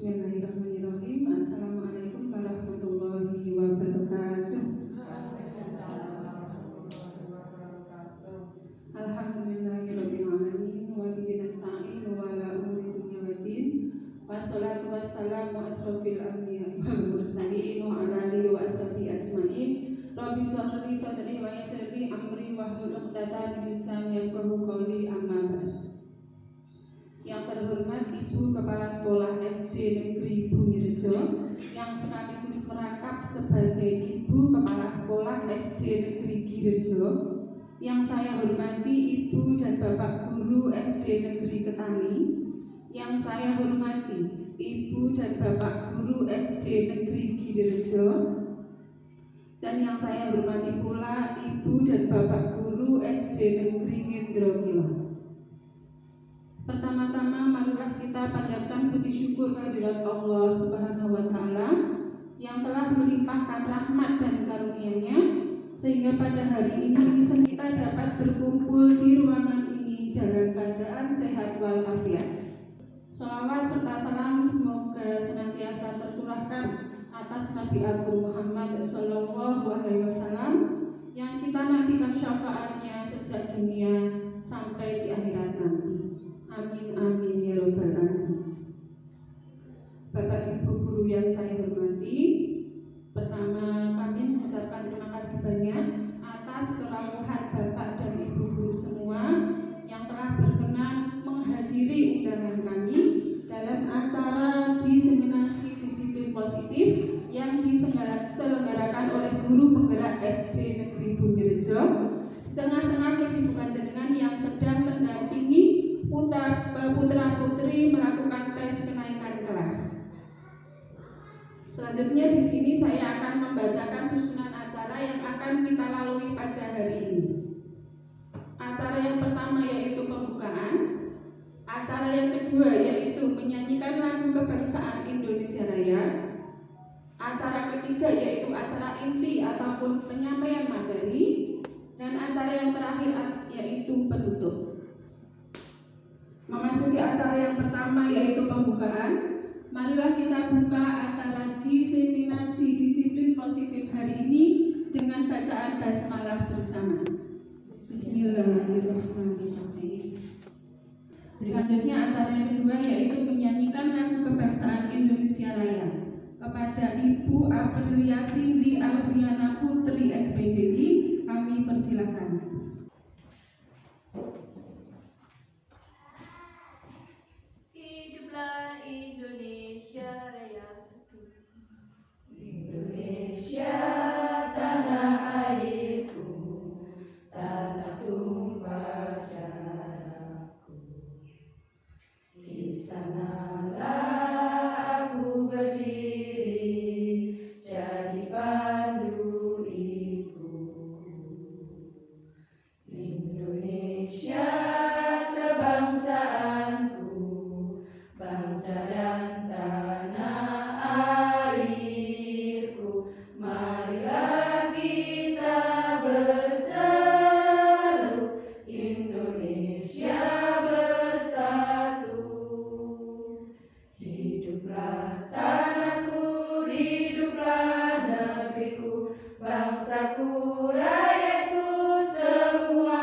Bismillahirrahmanirrahim. Assalamualaikum warahmatullahi wabarakatuh. Alhamdulillahirabbil alamin wa bihi nasta'in wa ala umuri dunya waddin. Wassalatu wassalamu asrofil anbiya'i wal mursalin wa ala alihi wa ashabihi ajmain. Rabbi shrah li sadri wa yassir li amri wahlul 'uqdatam min lisani yafqahu qawli, amma ba'd. Yang terhormat Ibu Kepala Sekolah SD Negeri Bumirejo yang sekaligus merangkap sebagai Ibu Kepala Sekolah SD Negeri Girejo, yang saya hormati Ibu dan Bapak Guru SD Negeri Ketani, yang saya hormati Ibu dan Bapak Guru SD Negeri Girejo, dan yang saya hormati pula Ibu dan Bapak Guru SD Negeri Ngendrokilo. Pertama-tama marilah kita panjatkan puji syukur kehadirat Allah Subhanahu wa Ta'ala yang telah melimpahkan rahmat dan karunia-Nya sehingga pada hari ini kita dapat berkumpul di ruangan ini dalam keadaan sehat walafiat. Shalawat serta salam semoga senantiasa tercurahkan atas Nabi Agung Muhammad Sallallahu Alaihi Wasallam yang kita nantikan syafaatnya sejak dunia sampai di akhirat nanti. Amin amin ya robbal alamin. Bapak Ibu guru yang saya hormati, pertama kami mengucapkan terima kasih banyak atas kerawuhan Bapak dan Ibu guru semua yang telah berkenan menghadiri undangan kami dalam acara diseminasi disiplin positif yang diselenggarakan oleh guru penggerak SD Negeri Bumirejo di tengah-tengah kesibukan jenengan yang sedang mendampingi putra-putri melakukan tes kenaikan kelas. Selanjutnya di sini saya akan membacakan susunan acara yang akan kita lalui pada hari ini. Acara yang pertama yaitu pembukaan. Acara yang kedua yaitu menyanyikan lagu kebangsaan Indonesia Raya. Acara ketiga yaitu acara inti ataupun penyampaian materi. Dan acara yang terakhir yaitu penutup. Memasuki acara yang pertama yaitu pembukaan, marilah kita buka acara diseminasi disiplin positif hari ini dengan bacaan basmalah bersama. Bismillahirrahmanirrahim. Selanjutnya acara yang kedua yaitu menyanyikan lagu kebangsaan Indonesia Raya. Kepada Ibu Aprilia Cindy Alfiana Putri SPDI, kami persilakan. Indonesia Raya satu. Indonesia tanah airku, tanah tumpah darahku. Di sanalah aku berdiri, jadi pandu ibu. Indonesia kebangsaanku, bangsa dan tanah airku, marilah kita berseru, Indonesia bersatu. Hiduplah tanahku, hiduplah negeriku, bangsaku, rakyatku semuanya.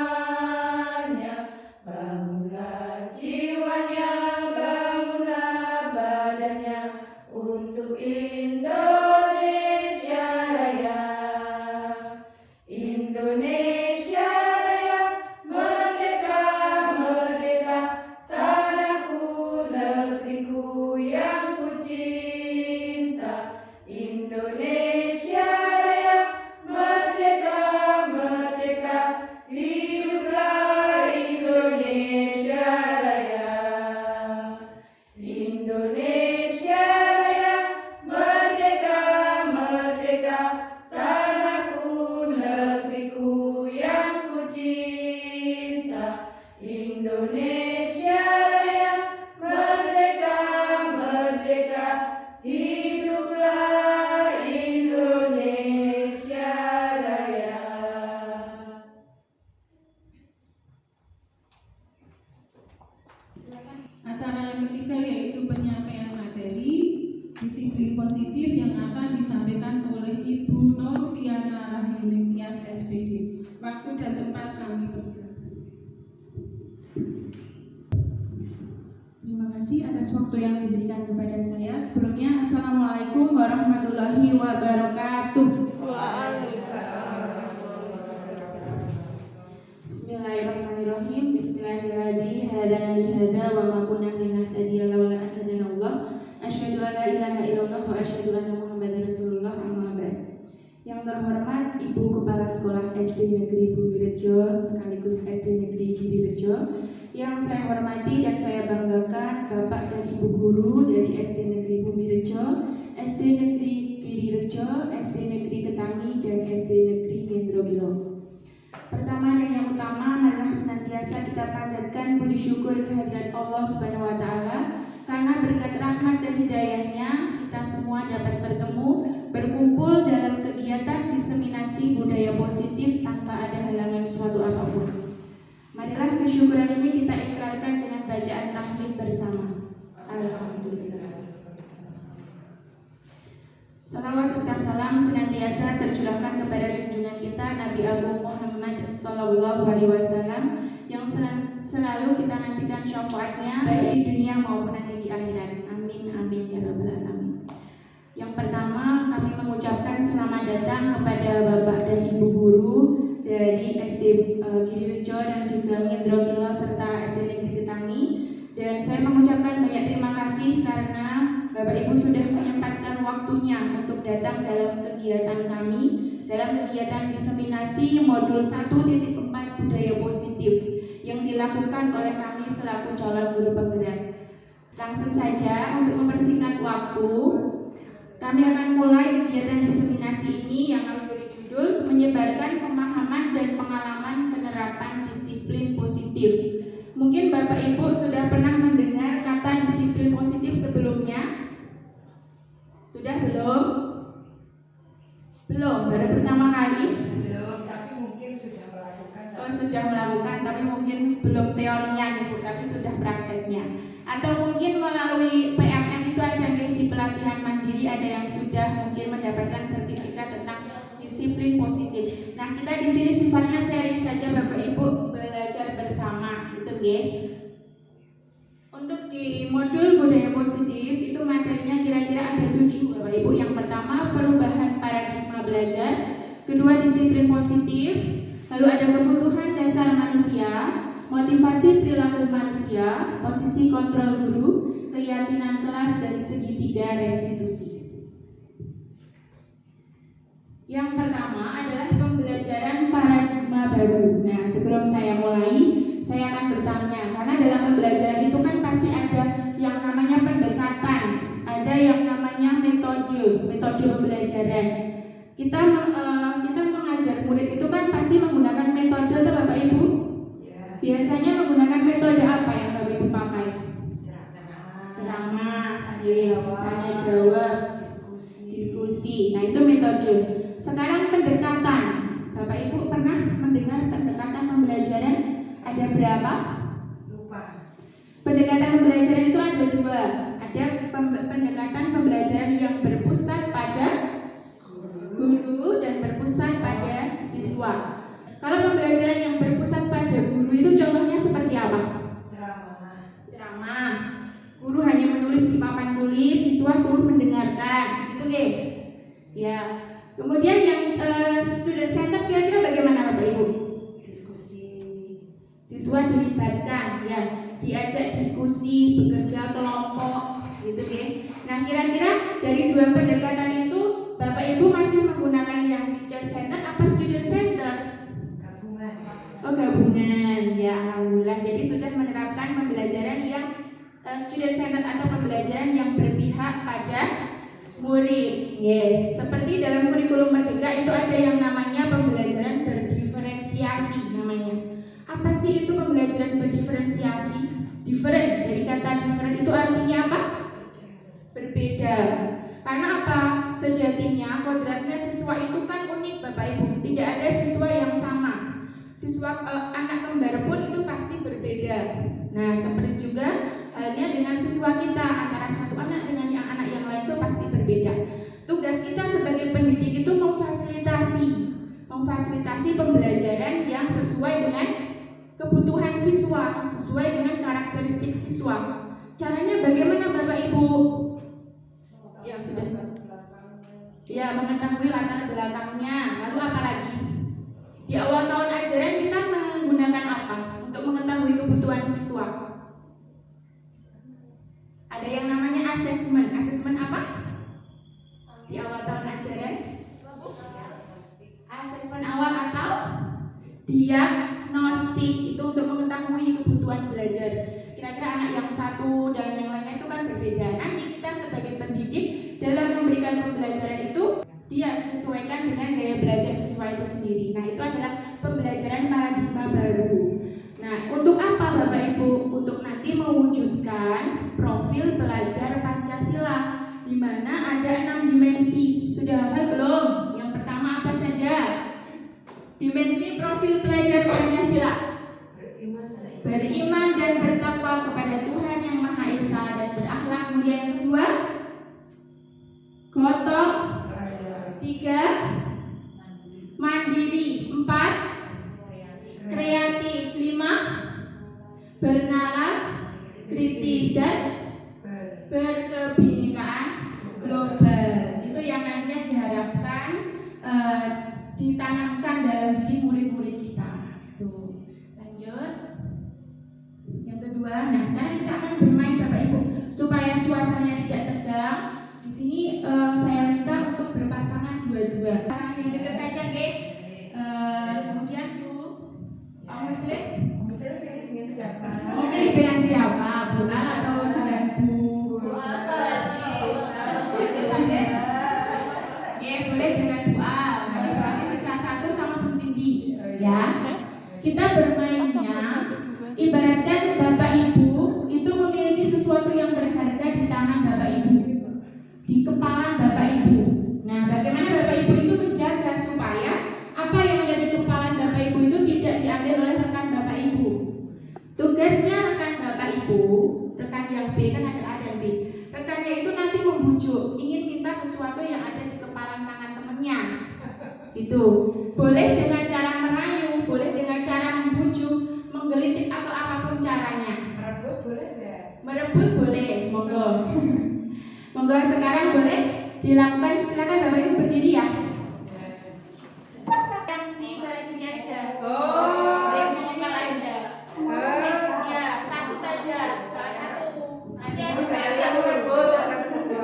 Bangunlah jiwanya, bangunlah badannya untuk Indonesia Raya. Indonesia Raya, merdeka, merdeka, tanahku, negeriku yang ku cinta. Indonesia Raya, merdeka, merdeka, hiduplah Indonesia Raya. Indonesia Raya, merdeka, dan tempat kami persilakan. Terima kasih atas waktu yang diberikan kepada saya. Sebelumnya, Assalamualaikum warahmatullahi wabarakatuh. Bismillahirrahmanirrahim. Bismillahirrahmanirrahim. Hadana lihada wa ma kunna linahtadiya laula an hadanallah. Asyhadu an la ilaha illallah wa asyhadu anna Muhammadar Rasulullah, amma ba'd. Yang terhormat Ibu Kepala Sekolah SD Negeri Bumirejo sekaligus SD Negeri Girirejo, yang saya hormati dan saya banggakan Bapak dan Ibu guru dari SD Negeri Bumirejo, SD Negeri Girirejo, SD Negeri Ketangi, dan SD Negeri Gendrogilo. Pertama dan yang utama, marilah senantiasa kita panjatkan puji syukur kehadirat Allah Subhanahu wa Ta'ala, karena berkat rahmat dan hidayahnya kita semua dapat bertemu, berkumpul dalam kegiatan diseminasi budaya positif tanpa ada halangan suatu apapun. Marilah kesyukuran ini kita ikrarkan dengan bacaan tahmid bersama. Alhamdulillah. Salawat serta salam senantiasa tercurahkan kepada junjungan kita Nabi Agung Muhammad Sallallahu Alaihi Wasallam, yang selalu kita nantikan syafaatnya baik di dunia maupun nanti di akhirat. Amin amin ya rabbal alamin. Yang pertama, kami mengucapkan selamat datang kepada Bapak dan Ibu guru dari SD Girirejo dan juga Gendrogilo serta SD Negeri Ketangi, dan saya mengucapkan banyak terima kasih karena Bapak Ibu sudah menyempatkan waktunya untuk datang dalam kegiatan kami, dalam kegiatan diseminasi modul 1.4 budaya positif yang dilakukan oleh kami selaku calon guru penggerak. Langsung saja untuk mempersingkat waktu, kami akan mulai kegiatan diseminasi ini yang kami beri judul menyebarkan pemahaman dan pengalaman penerapan disiplin positif. Mungkin Bapak Ibu sudah pernah mendengar kata disiplin positif sebelumnya? Sudah belum? Belum, baru pertama kali? Belum, tapi mungkin sudah melakukan. Oh, sudah melakukan, tapi mungkin belum teorinya gitu, tapi sudah prakteknya. Atau mungkin melalui PMM itu ada yang di pelatihan mandiri, ada yang sudah mungkin mendapatkan sertifikat tentang disiplin positif. Nah, kita di sini sifatnya sharing saja Bapak Ibu, belajar bersama, gitu nggih. Untuk di modul budaya positif itu materinya kira-kira ada 7 Bapak Ibu. Yang pertama perubahan paradigma belajar, kedua disiplin positif, lalu ada kebutuhan dasar manusia, motivasi perilaku manusia, posisi kontrol guru, keyakinan kelas, dan segitiga restitusi. Yang pertama adalah pembelajaran paradigma baru. Nah, sebelum saya mulai, saya akan bertanya, karena dalam pembelajaran itu kan pasti ada yang namanya pendekatan, ada yang namanya metode pembelajaran. Kita mengajar murid itu kan pasti menggunakan metode, atau Bapak Ibu? Ya. Biasanya menggunakan metode apa yang Bapak Ibu pakai? Ceramah, tanya jawab, diskusi. Nah, itu metode. Sekarang pendekatan. Bapak Ibu pernah mendengar pendekatan pembelajaran? Ada berapa? Lupa. Pendekatan pembelajaran itu ada 2. Ada pendekatan pembelajaran yang berpusat pada guru dan berpusat pada siswa. Kalau pembelajaran yang berpusat pada guru itu contohnya seperti apa? Ceramah. Guru hanya menulis di papan tulis, siswa suruh mendengarkan, gitu nggih? Ya. Kemudian yang student center kira-kira bagaimana Bapak Ibu? Diskusi. Siswa dilibatkan, ya, diajak diskusi, bekerja kelompok, gitu nggih. Nah, kira-kira dari 2 pendekatan itu Bapak Ibu masih menggunakan yang teacher center apa student center? Gabungan. Oh, gabungan. Ya, alhamdulillah. Jadi sudah menerapkan pembelajaran yang student center atau pembelajaran yang berpihak pada murid. Yeah. Seperti dalam kurikulum Merdeka itu ada yang namanya pembelajaran berdiferensiasi namanya. Apa sih itu pembelajaran berdiferensiasi? Different, dari kata different itu artinya apa? Berbeda. Karena apa? Sejatinya kodratnya siswa itu kan unik Bapak Ibu. Tidak ada siswa yang sama. Siswa anak kembar pun itu pasti berbeda. Nah, seperti juga halnya dengan siswa kita, antara satu anak dengan yang anak yang lain itu pasti berbeda. Tugas kita sebagai pendidik itu memfasilitasi memfasilitasi pembelajaran yang sesuai dengan kebutuhan siswa, sesuai dengan karakteristik siswa. Caranya bagaimana Bapak Ibu? Ya sudah. Ya, mengetahui latar belakangnya. Lalu apa lagi? Di awal tahun ajaran kita menggunakan apa untuk mengetahui kebutuhan siswa? Ada yang namanya asesmen. Asesmen apa? Di awal tahun ajaran? Asesmen awal atau diagnostik, itu untuk mengetahui kebutuhan belajar. Kira-kira anak yang satu dan yang lainnya itu kan berbeda. Nanti kita sebagai pendidik dalam memberikan pembelajaran itu dia disesuaikan dengan gaya belajar siswa itu sendiri. Nah, itu adalah pembelajaran paradigma baru. Nah, untuk apa Bapak Ibu? Untuk nanti mewujudkan profil pelajar Pancasila, di mana ada 6 dimensi. Sudah hafal belum? Yang pertama apa saja? Dimensi profil pelajar Pancasila. Beriman dan bertakwa kepada Tuhan Yang Maha Esa dan berakhlak mulia. Yang kedua, gotong. 3, mandiri. 4, kreatif. 5, bernalar, kritis, dan berkebinekaan global. Itu yang nantinya diharapkan ditanamkan dalam diri murid-murid kita. Tuh. Lanjut. Yang kedua, nah sekarang kita akan bermain Bapak Ibu supaya suasananya tidak tegang. Di sini saya minta untuk berpasangan dua-dua. Yang dekat saja, oke? Kemudian Bu, Pak Muslim. Muslim pilih dengan siapa? Mau pilih dengan siapa? Bu A atau dengan Bu? Oke, boleh dengan Bu A. Nanti berarti sisa 1 sama Bu Cindy. Ya. Kita bermainnya ibaratkan Bapak Ibu itu memiliki sesuatu yang berharga di tangan Bapak Ibu, di kepala Bapak Ibu. Nah, bagaimana Bapak Ibu itu menjaga supaya apa yang ada di kepala Bapak Ibu itu tidak diambil oleh rekan Bapak Ibu. Tugasnya rekan Bapak Ibu, rekan yang B, kan ada A dan B. Rekannya itu nanti membujuk, ingin minta sesuatu yang ada di kepala tangan temennya. Gitu. Boleh dengan cara merayu, boleh dengan cara membujuk, menggelitik atau apapun caranya. Merebut boleh nggak? Merebut boleh, monggo. Monggo sekarang boleh dilakukan. Silakan Bapak Ibu berdiri ya. Yang di balik sini aja. Yang mengepal aja. Ya, satu saja, salah satu. Nanti ada satu merebut, satu merebut.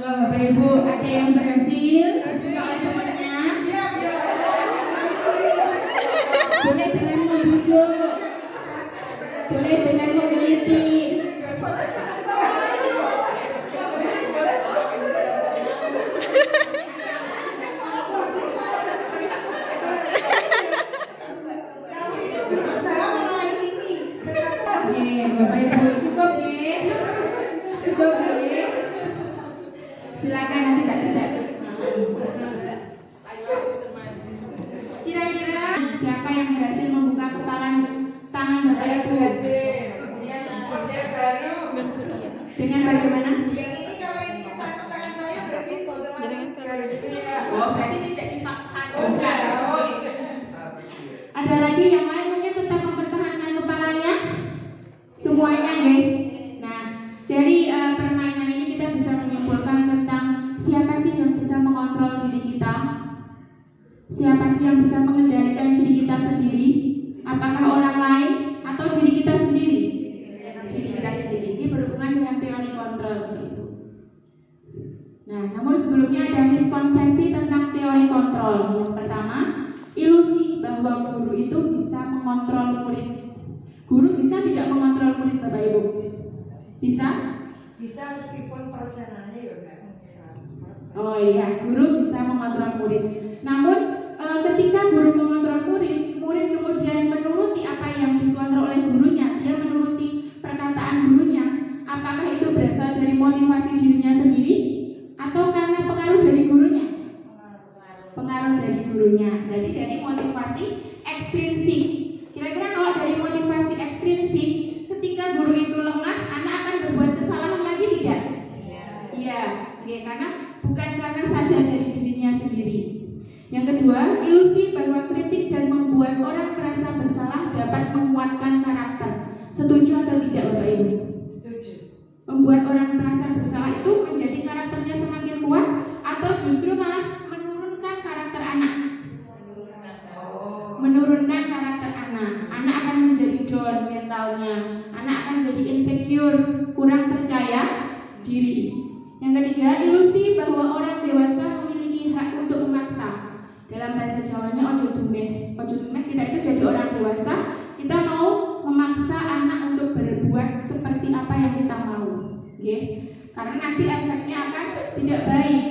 Bapak Ibu, ada yang berhasil dibuka oleh temannya. Boleh dengan membujuk, boleh dengan menggelitik. Bapak Ibu, cukup nih, cukup nih. Silakan nanti tidak. Kira-kira siapa yang berhasil membuka kepala tangan Bapak Ibu? Dengan bagaimana? Yang ini kalau ini ketangkap tangan saya berarti otomatis. Oh, berarti tidak dipaksa juga. Ada lagi yang lain mungkin tetap mempertahankan kepalanya? Semuanya, nggih. Nah, dari permainan ini kita bisa menyimpulkan tentang siapa sih yang bisa mengontrol diri kita? Siapa sih yang bisa mengendalikan diri kita sendiri? Apakah orang lain atau diri kita sendiri? Diri kita sendiri. Ini berhubungan dengan teori kontrol begitu. Nah, namun sebelumnya ada miskonsepsi tentang teori kontrol. Yang pertama, ilusi bahwa guru itu bisa mengontrol murid. Guru bisa tidak mengontrol murid Bapak Ibu? Bisa? Bisa meskipun persenannya ya enggak 100%. Oh iya, guru bisa mengontrol murid. Namun ketika guru mengontrol murid, murid kemudian menuruti apa yang dikontrol oleh gurunya, dia menuruti perkataan gurunya. Apakah itu berasal dari motivasi dirinya sendiri atau karena pengaruh dari gurunya? Pengaruh dari gurunya. Berarti dari motivasi ekstrinsik. Kira-kira kalau dari motivasi ekstrinsik, ketika guru itu dapat menguatkan karakter. Setuju atau tidak Bapak Ibu? Setuju. Membuat orang merasa bersalah itu menjadi karakternya semakin kuat atau justru malah menurunkan karakter anak? Menurunkan karakter anak. Anak akan menjadi down mentalnya. Anak akan jadi insecure, kurang percaya diri. Yang ketiga, ilusi bahwa orang dewasa memiliki hak untuk memaksa. Dalam bahasa Jawanya ojo dumeh. Ojo dumeh, kita itu jadi orang dewasa, kita mau memaksa anak untuk berbuat seperti apa yang kita mau. Karena nanti efeknya akan tidak baik.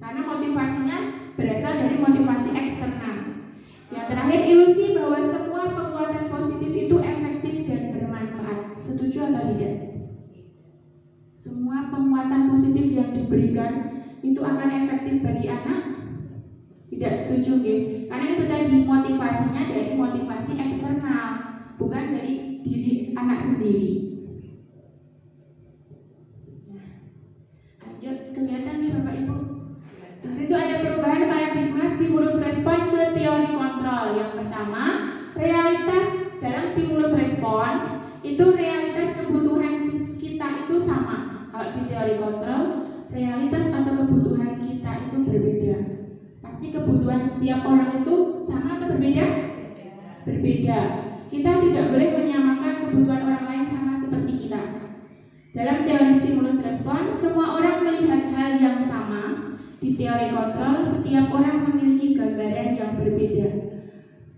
Karena motivasinya berasal dari motivasi eksternal. Yang terakhir, ilusi bahwa semua penguatan positif itu efektif dan bermanfaat. Setuju atau tidak? Semua penguatan positif yang diberikan itu akan efektif bagi anak? Tidak setuju, karena itu tadi motivasinya dari motivasi eksternal, bukan dari diri anak sendiri. Nah, lanjut, kelihatan nih Bapak Ibu. Di situ ada perubahan paradigma stimulus respon ke teori kontrol. Yang pertama, realitas dalam stimulus respon itu realitas kebutuhan kita itu sama. Kalau di teori kontrol, realitas atau kebutuhan kita itu berbeda. Pasti kebutuhan setiap orang itu sama atau berbeda? Berbeda. Kita tidak boleh menyamakan kebutuhan orang lain sama seperti kita. Dalam teori stimulus respon, semua orang melihat hal yang sama. Di teori kontrol, setiap orang memiliki gambaran yang berbeda.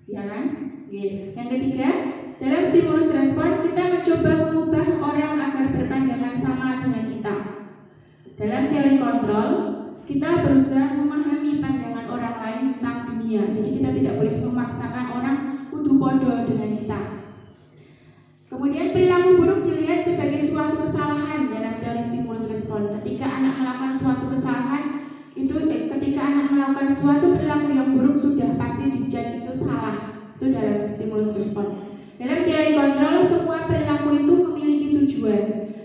Ya kan? Yang ketiga, dalam stimulus respon, kita mencoba mengubah orang agar berpandangan sama dengan kita. Dalam teori kontrol, kita berusaha memahami pandangan orang lain tentang dunia. Jadi kita tidak boleh memaksakan orang kudu podo dengan kita. Kemudian perilaku buruk dilihat sebagai suatu kesalahan dalam teori stimulus respon. Ketika anak melakukan suatu kesalahan, ketika anak melakukan suatu perilaku yang buruk sudah pasti dijudge itu salah. Itu dalam stimulus respon. Dalam teori kontrol, semua perilaku itu memiliki tujuan.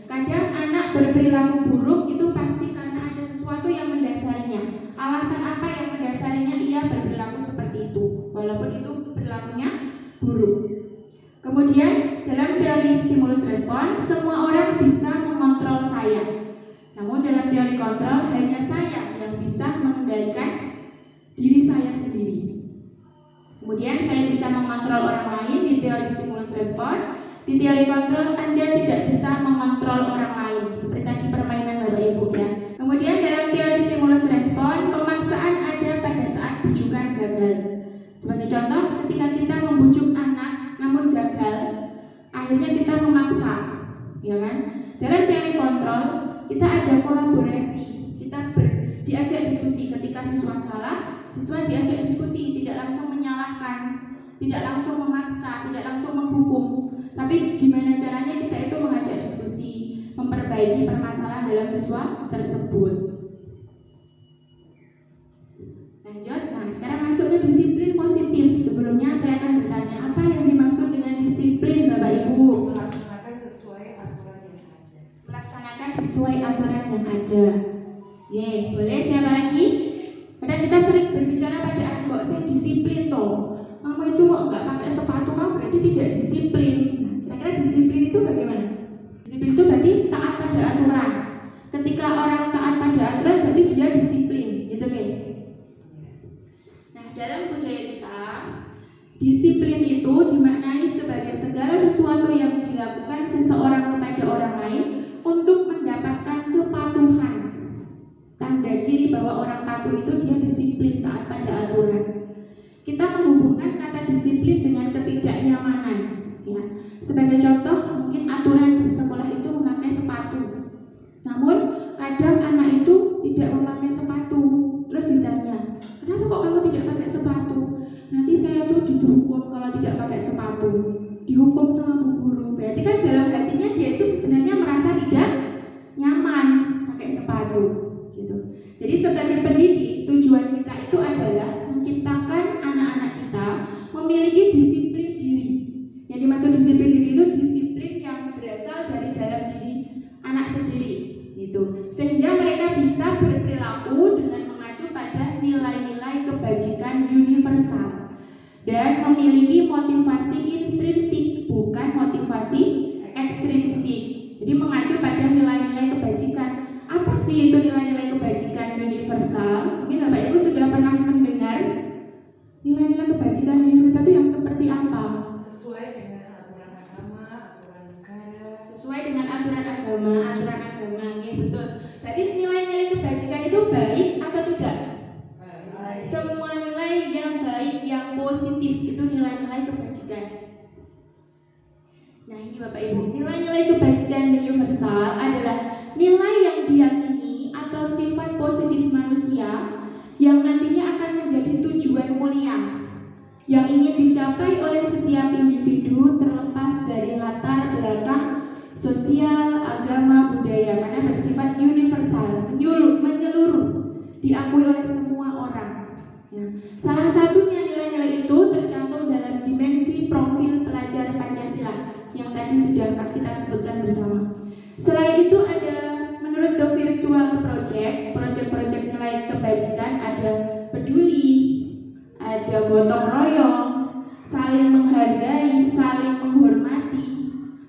Kadang anak berperilaku buruk itu pasti karena ada sesuatu yang mendasarinya. Alasan apa yang mendasarinya ia berperilaku seperti itu, walaupun itu perilakunya buruk. Kemudian dalam teori stimulus respon, semua orang bisa mengontrol saya. Namun dalam teori kontrol, hanya saya yang bisa mengendalikan diri saya sendiri. Kemudian saya bisa mengontrol orang lain di teori stimulus respon. Di teori kontrol, Anda tidak bisa mengontrol orang lain. Seperti tadi permainan Bapak Ibu ya. Kemudian dalam teori stimulus respon, pemaksaan ada pada saat bujukan gagal. Sebagai contoh, ketika kita membujuk anak namun gagal, akhirnya kita memaksa, ya kan? Dalam teori kontrol, kita ada kolaborasi. Kita diajak diskusi. Ketika siswa salah, siswa diajak diskusi, tidak langsung menyalahkan, tidak langsung memaksa, tidak langsung menghukum. Tapi gimana caranya kita itu mengajak diskusi, memperbaiki permasalahan dalam siswa tersebut. Lanjut, nah sekarang masuk ke disiplin positif. Sebelumnya saya akan bertanya, apa yang dimaksud dengan disiplin Bapak Ibu? Melaksanakan sesuai aturan yang ada. Melaksanakan sesuai aturan yang ada. Boleh siapa lagi? Kadang kita sering berbicara pada anak saya disiplin toh. Mama itu kok nggak pakai sepatu, kamu berarti tidak disiplin. Kira-kira disiplin itu bagaimana? Disiplin itu berarti taat pada aturan. Ketika orang taat pada aturan berarti dia disiplin, gitu kan? Nah, dalam budaya kita, disiplin itu dimaknai sebagai segala sesuatu yang dilakukan seseorang kepada orang lain untuk mendapatkan kepatuhan. Tanda ciri bahwa orang patuh itu dia disiplin, taat pada aturan. Kita menghubungkan kata disiplin dengan ketidaknyamanan, ya. Sebagai contoh, mungkin aturan bersekolah itu memakai sepatu. Namun kadang anak itu tidak memakai sepatu. Terus ditanya, kenapa kok kamu tidak pakai sepatu? Nanti saya tuh dihukum kalau tidak pakai sepatu. Dihukum sama bu guru. Berarti kan dalam hatinya dia itu sebenarnya merasa tidak nyaman pakai sepatu, gitu. Jadi sebagai pendidik, tujuan kita itu adalah menciptakan anak-anak kita memiliki disiplin diri. Yang dimaksud disiplin diri itu disiplin yang berasal dari dalam diri anak sendiri, gitu. Sehingga mereka bisa berperilaku dengan mengacu pada nilai-nilai kebajikan universal dan memiliki motivasi intrinsik intrinsik, bukan motivasi ekstrinsik. Jadi mengacu pada nilai-nilai kebajikan. Apa sih itu nilai-nilai kebajikan universal? Mungkin Bapak Ibu sudah pernah mendengar nilai-nilai kebajikan universal itu yang seperti apa? Sesuai dengan aturan agama, aturan negara. Sesuai dengan aturan agama, ya, betul. Berarti nilai-nilai kebajikan itu baik atau tidak? Baik. Semua nilai yang baik, yang positif itu nilai-nilai kebajikan. Nah ini Bapak Ibu, nilai-nilai kebajikan universal adalah nilai yang diyakini atau sifat positif manusia yang nantinya akan menjadi tujuan mulia yang ingin dicapai oleh setiap individu terlepas dari latar belakang sosial, agama, budaya, karena bersifat universal, menyeluruh, diakui oleh semua orang. Ya. Salah satunya nilai-nilai itu tercantum dalam dimensi profil pelajar Pancasila yang tadi sudah kita sebutkan bersama. Selain itu ada menurut The Virtual Project nilai kebajikan ada peduli, ada gotong royong, saling menghargai, saling menghormati,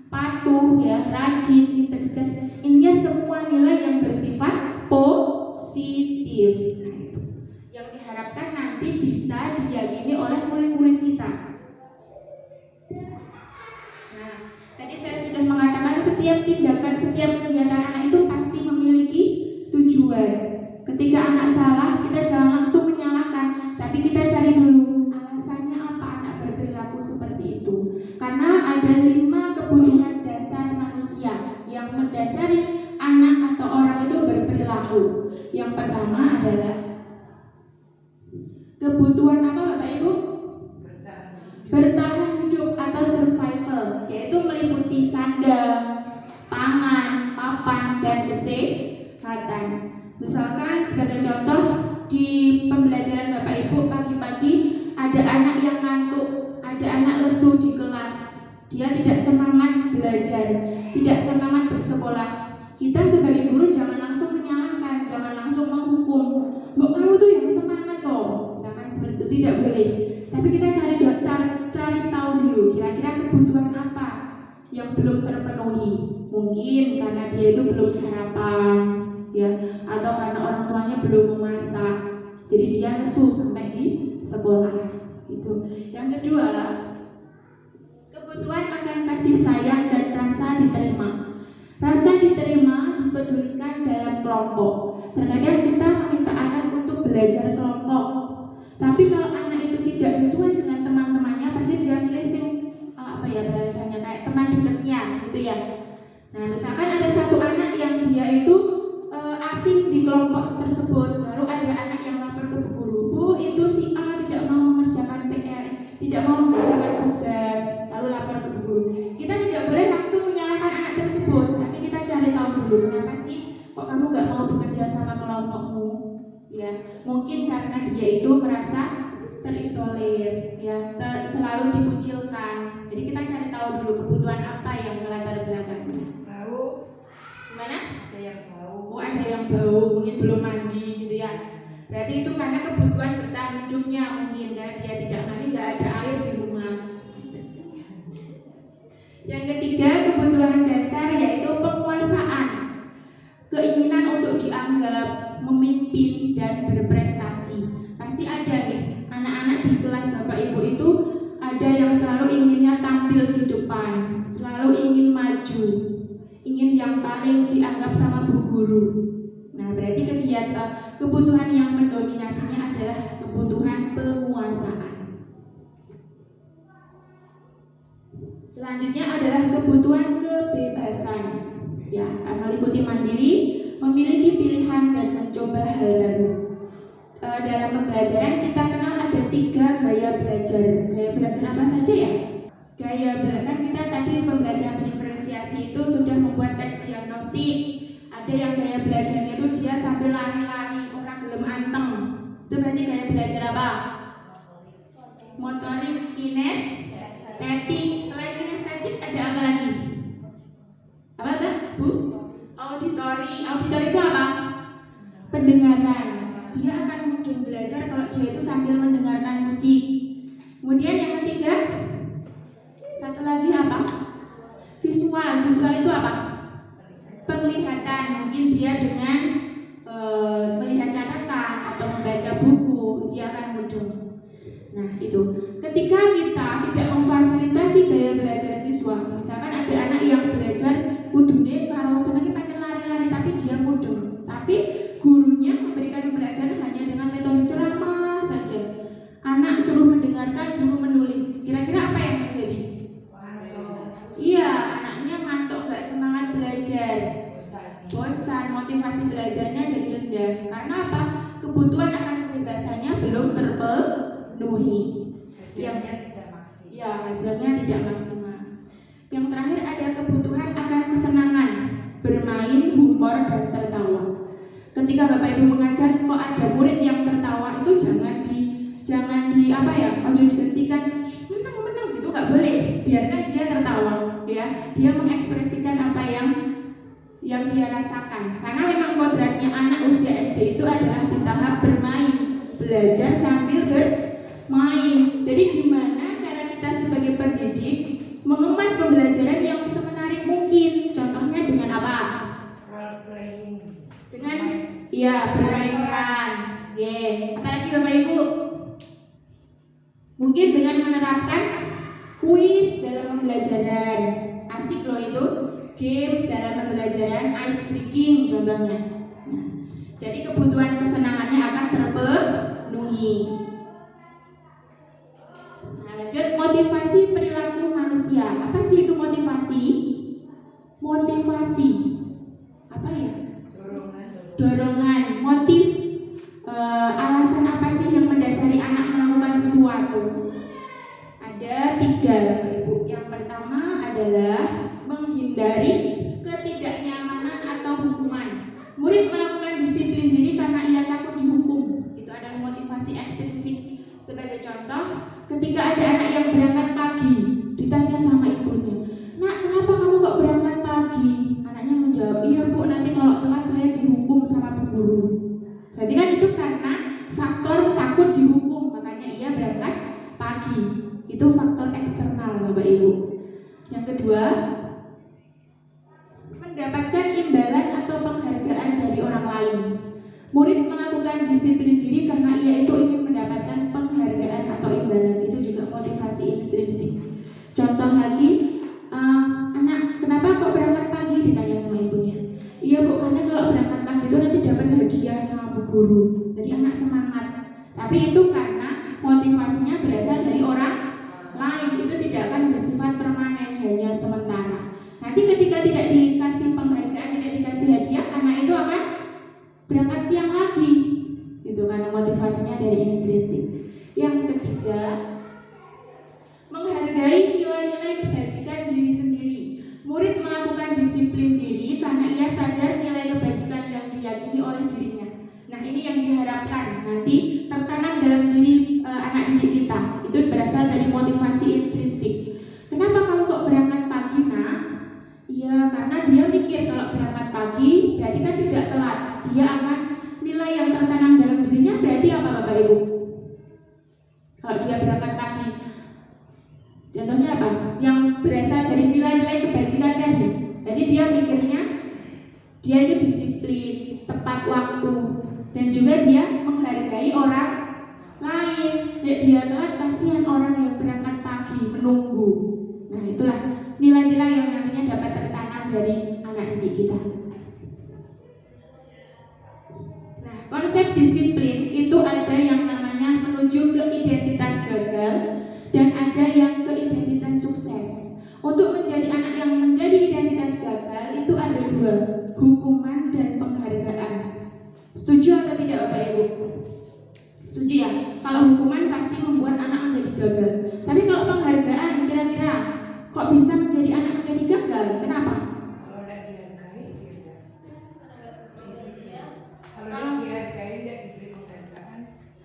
patuh, ya, rajin, integritas. Ini semua nilai yang bersifat positif. Nah, itu yang diharapkan nanti bisa diyakini oleh murid-murid kita. Nah, tadi saya sudah mengatakan setiap tindakan, setiap kegiatan anak itu pasti memiliki tujuan. Ketika anak salah, kita jangan langsung menyalahkan, tapi kita cari dulu alasannya apa anak berperilaku seperti itu. Karena ada 5 kebutuhan dasar manusia yang mendasari anak atau orang itu berperilaku. Yang pertama adalah kebutuhan apa Bapak Ibu? Bertahan hidup atau survival, yaitu meliputi sandang, pangan, papan, dan kesehatan. Misalkan sebagai contoh di pembelajaran Bapak Ibu pagi-pagi ada anak yang ngantuk, ada anak lesu di kelas, dia tidak semangat belajar, tidak semangat bersekolah. Kita sebagai guru jangan langsung menyalahkan, jangan langsung menghukum. Mbok kamu tuh yang semangat toh, misalkan seperti itu, tidak boleh. Tapi kita cari tahu dulu kira-kira kebutuhan apa yang belum terpenuhi. Mungkin karena dia itu belum sarapan, ya, atau karena orang tuanya belum memasak, jadi dia lesu sampai di sekolah. Gitu. Yang kedua, kebutuhan akan kasih sayang dan rasa diterima. Rasa diterima dipedulikan dalam kelompok. Terkadang kita meminta anak untuk belajar kelompok, tapi kalau anak itu tidak sesuai dengan teman-temannya, pasti dia milih bahasanya kayak teman dekatnya, gitu ya. Nah, misalkan ada satu anak yang dia itu asing di kelompok tersebut, lalu ada anak yang lapor ke guru, Bu, itu si A tidak mau mengerjakan PR, tidak mau mengerjakan tugas, lalu lapor ke guru. Kita tidak boleh langsung menyalahkan anak tersebut, tapi kita cari tahu dulu kenapa sih kok kamu nggak mau bekerja sama kelompokmu, ya. Mungkin karena dia itu merasa terisolir, ya, selalu dikucilkan. Jadi kita cari tahu dulu kebutuhan apa yang melatar belakangnya. Bau. Gimana? Ada yang bau. Oh, ada yang bau, mungkin belum mandi gitu ya. Berarti itu karena kebutuhan bertahan hidupnya, mungkin karena dia tidak mandi, nggak ada air di rumah. Yang ketiga, kebutuhan dasar yaitu penguasaan, keinginan untuk dianggap, memimpin, dan berprestasi. Pasti ada nih anak-anak di kelas Bapak Ibu itu ada yang selalu inginnya tampil di depan, selalu ingin maju, ingin yang paling dianggap sama bu guru. Nah, berarti kebutuhan yang mendominasinya adalah kebutuhan penguasaan. Selanjutnya adalah kebutuhan kebebasan, ya, meliputi mandiri, memiliki pilihan dan mencoba hal baru. Dalam pembelajaran kita kenal ada 3 gaya belajar. Gaya belajar apa saja ya? Gaya belajar kita tadi pembelajaran diferensiasi itu sudah membuat teks diagnostik. Ada yang gaya belajarnya itu dia sambil lari-lari, orang gelem anteng. Itu berarti gaya belajar apa? Motorik, kinestetik. Selain kinestetik ada apa lagi? Apa Mbak? Bu? Auditori. Auditori itu apa? Pendengaran. Dia akan mudah belajar kalau dia itu sambil mendengarkan musik. Kemudian yang ketiga, satu mungkin dia dengan melihat catatan atau membaca buku, dia akan mudeng. Nah itu, ketika kita tidak memfasilitasi gaya belajar siswa, misalkan ada anak yang belajar kudune karo senengnya pengen lari-lari tapi dia mudeng, tapi gurunya memberikan pembelajaran hanya dengan metode ceramah saja. Anak suruh mendengarkan, guru menulis. Kira-kira apa yang terjadi? Iya, anaknya ngantuk, gak semangat belajar, bosan, motivasi belajarnya jadi rendah. Karena apa? Kebutuhan akan kebebasannya belum terpenuhi. Hasilnya tidak maksimal. Ya, hasilnya tidak maksimal. Yang terakhir ada kebutuhan akan kesenangan, bermain, humor, dan tertawa. Ketika Bapak Ibu mengajar kok ada murid yang tertawa, itu jangan di apa ya, ojo dihentikan, menang gitu, nggak boleh. Biarkan dia tertawa, ya. Dia mengekspresikan apa yang dia rasakan. Karena memang kodratnya anak usia SD itu adalah di tahap bermain, belajar sambil bermain. Jadi gimana cara kita sebagai pendidik mengemas pembelajaran yang semenarik mungkin? Contohnya dengan apa? Role playing. Dengan bermain peran. Apalagi Bapak Ibu? Mungkin dengan menerapkan kuis dalam pembelajaran. Asik loh itu. Games dalam pembelajaran, ice breaking contohnya. Nah, jadi kebutuhan kesenangannya akan terpenuhi. Nah, lanjut, motivasi perilaku manusia. Apa sih itu motivasi? Motivasi apa ya? Dorongan, motif. Alasan apa sih yang mendasari anak melakukan sesuatu? Ada 3, Bapak Ibu. Yang pertama adalah menghindari ketidaknyamanan atau hukuman. Murid melakukan disiplin diri karena ia takut dihukum. Itu adalah motivasi ekstrinsik. Sebagai contoh, ketika ada anak yang berangkat pagi, ditanya sama ibunya, "Nak, kenapa kamu kok berangkat pagi?" Anaknya menjawab, "Iya Bu, nanti kalau telat saya dihukum sama Bu Guru." Berarti kan itu karena faktor takut dihukum, makanya ia berangkat pagi. Itu faktor eksternal, Bapak Ibu. Yang kedua, mendapatkan imbalan atau penghargaan dari orang lain. Murid melakukan disiplin diri karena ia itu ingin mendapatkan penghargaan atau imbalan. Itu juga motivasi intrinsik. Contoh lagi, anak, kenapa kok berangkat pagi? Ditanya sama ibunya. "Iya Bu, karena kalau berangkat pagi itu nanti dapat hadiah sama Bu Guru." Jadi anak semangat. Tapi itu karena motivasinya berasal dari orang lain. Itu tidak akan bersifat permanen, hanya sementara. Nanti ketika tidak dikasih penghargaan, tidak dikasih hadiah, anak itu akan berangkat siang lagi. Itu karena motivasinya dari intrinsik. Yang ketiga, menghargai nilai-nilai kebajikan diri sendiri. Murid melakukan disiplin diri karena ia sadar nilai kebajikan yang diyakini oleh dirinya. Nah, ini yang diharapkan nanti tertanam dalam diri anak didik kita. Itu berasal dari motivasi intrinsik. Kenapa kamu kok berangkat pagi, Nak? Iya, karena dia mikir kalau berangkat pagi berarti kan tidak telat. Dia akan nilai yang tertanam dalam dirinya berarti apa, Bapak Ibu? Kalau dia berangkat pagi, contohnya apa? Yang berasal dari nilai-nilai kebajikan tadi. Jadi dia mikirnya dia itu disiplin, tepat waktu, dan juga dia menghargai orang lain. Dia telat, kasihan orang yang berangkat pagi menunggu. Nah, itulah nilai-nilai yang nantinya dapat tertanam dari anak didik kita. Nah, konsep disiplin itu ada yang namanya menuju ke identitas gagal dan ada yang ke identitas sukses. Untuk menjadi anak yang menjadi identitas gagal itu ada 2, hukuman dan penghargaan. Setuju atau tidak, Bapak Ibu? Setuju ya? Kalau hukuman pasti membuat anak menjadi gagal. Tapi kalau penghargaan, kira-kira kok bisa menjadi anak menjadi gagal? Kenapa? Kalau tidak dihargai, dia tidak disiplin. Kalau dihargai, tidak diberi penghargaan,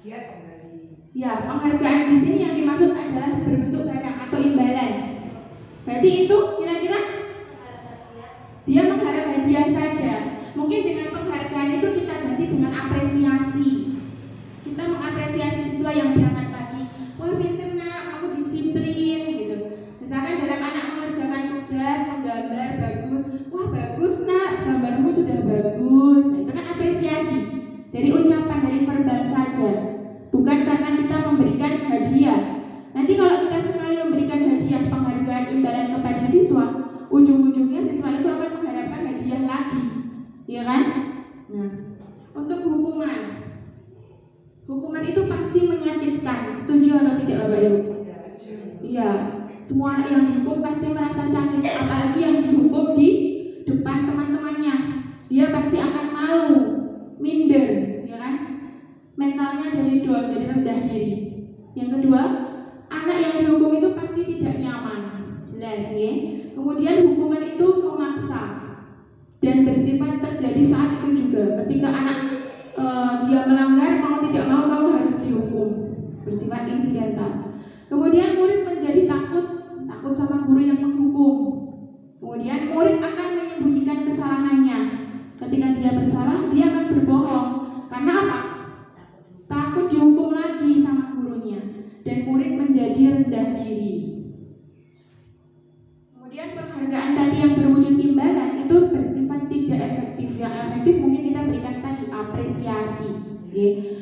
dia kembali. Ya, penghargaan di sini yang dimaksud adalah berbentuk barang atau imbalan. Berarti itu kira-kira dia mengharap hadiah saja. Mungkin dengan penghargaan itu kita ganti dengan apresiasi. Kita mengapresiasi siswa yang berangkat pagi. Wah, pinter Nak, kamu disiplin gitu. Misalkan dalam anak mengerjakan tugas, menggambar bagus. Wah, bagus Nak, gambarmu sudah bagus. kalau kita sekali memberikan hadiah penghargaan imbalan kepada siswa, ujung-ujungnya siswa itu akan mengharapkan hadiah lagi, ya kan? Nah, untuk hukuman itu pasti menyakitkan. Setuju atau tidak, Bapak Ibu? Iya, semua anak yang dihukum pasti merasa sakit, apalagi yang dihukum di depan teman-temannya. Dia pasti akan malu, minder, ya kan? Mentalnya jadi down, jadi rendah diri. Yang kedua, anak yang dihukum itu pasti tidak nyaman, jelas ya. Kemudian hukuman itu memaksa dan bersifat terjadi saat itu juga. Ketika anak dia melanggar, mau tidak mau kamu harus dihukum, bersifat insidental. Kemudian murid menjadi takut sama guru yang menghukum. Kemudian murid akan menyembunyikan kesalahannya. Ketika dia bersalah, dia akan berbohong. Karena apa? Takut dihukum lagi sama gurunya. Dan murid menjadi rendah diri. Kemudian penghargaan tadi yang berwujud imbalan itu bersifat tidak efektif. Yang efektif mungkin kita berikan tadi apresiasi.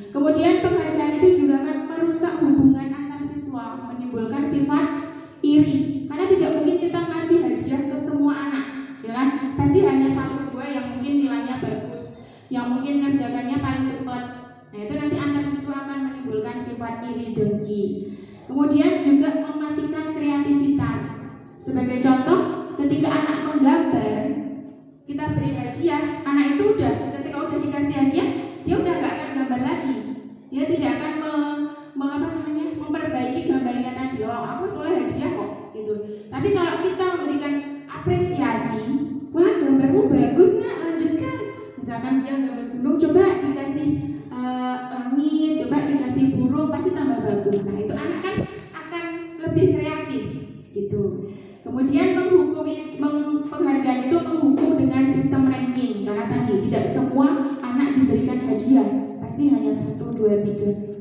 Kemudian penghargaan itu juga akan merusak hubungan antar siswa, menimbulkan sifat iri. Karena tidak mungkin kita ngasih hadiah ke semua anak, ya kan? Pasti hanya 1-2 yang mungkin nilainya bagus, yang mungkin ngerjakannya paling cepat. Nah, itu nanti antar siswa akan menimbulkan sifat iri dengki. Kemudian juga mematikan kreativitas. Sebagai contoh, ketika anak menggambar, kita beri hadiah, anak itu ketika udah dikasih hadiah, dia udah nggak akan gambar lagi. Dia tidak akan memperbaiki gambarnya tadi. Oh, aku soalnya hadiah kok, gitu. Tapi kalau kita memberikan apresiasi, wah gambarmu bagus nak, lanjutkan. Misalkan dia gambar gunung, coba dikasih langit, coba dikasih burung, pasti tambah bagus. Nah, itu anak kan akan lebih kreatif, gitu. Kemudian penghargaan itu menghukum dengan sistem ranking. Karena tadi tidak semua anak diberikan hadiah, pasti hanya 1, 2, 3.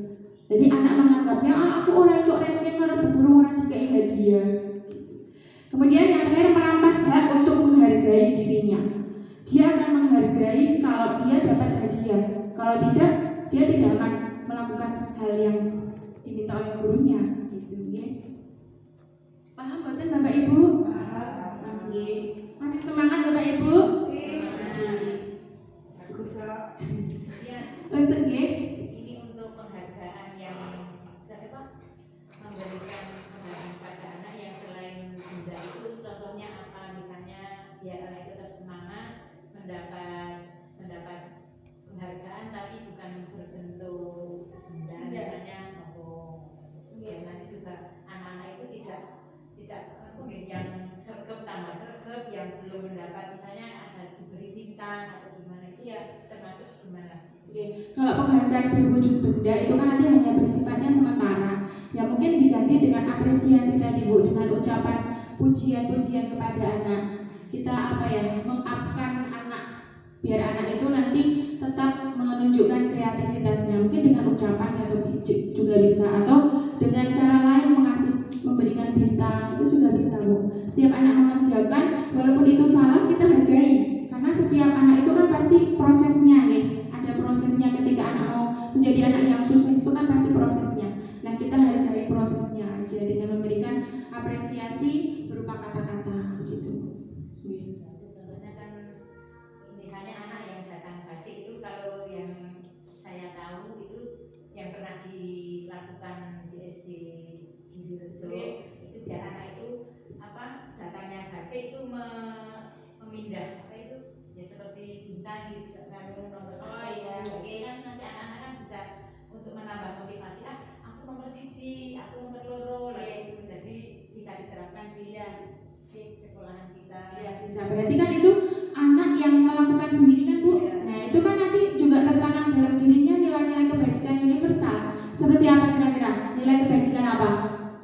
Jadi anak menganggapnya aku orang itu ranking, orang burung, orang dikai hadiah. Kemudian yang terakhir, merampas hak untuk menghargai dirinya. Dia akan menghargai kalau dia dapat hadiah. Kalau tidak, dia tidak akan melakukan hal yang diminta oleh gurunya, gitu ya. Paham boten Bapak Ibu? Paham. Masih semangat Bapak Ibu? Bagus lah. Untuk nggih. Ini untuk penghargaan yang memberikan penghargaan pada anak yang selain benda itu, contohnya apa? Misalnya biar anak itu tetap semangat mendapat penghargaan, tapi bukan berbentuk benda, misalnya ya nanti juga anak-anak itu tidak yang sergap tambah sergap, yang belum mendapat misalnya ada diberi bintang atau gimana, itu ya termasuk gimana? Kalau penghargaan berwujud benda itu kan nanti hanya bersifatnya sementara, ya mungkin diganti dengan apresiasi tadi Bu, dengan ucapan pujian-pujian kepada anak. Kita mengupkan anak, biar anak itu nanti tetap menunjukkan kreativitasnya, mungkin dengan ucapan atau juga bisa, atau dengan cara lain memberikan bintang, itu juga bisa Bu. Setiap anak mengerjakan, walaupun itu salah, kita hargai, karena setiap anak itu kan pasti prosesnya nih. Prosesnya ketika anak mau menjadi anak yang sukses itu kan pasti prosesnya. Nah, kita hargai prosesnya aja dengan memberikan apresiasi berupa kata-kata gitu. Contohnya kan misalnya anak yang datang kasih itu, kalau yang saya tahu itu yang pernah dilakukan di SD di Rejo, itu biar anak itu datangnya kasih itu memindah ya seperti bintang gitu, lalu nomor 1 ya. Oke, kan nanti anak-anak kan bisa untuk menambah motivasi, aku nomor 1, aku nomor 2, itu jadi bisa diterapkan di sekolahan kita. Ya, bisa. Berarti kan itu anak yang melakukan sendiri kan Bu. Nah, itu kan nanti juga tertanam dalam dirinya nilai-nilai kebajikan universal. Seperti apa kira-kira? Nilai kebajikan apa?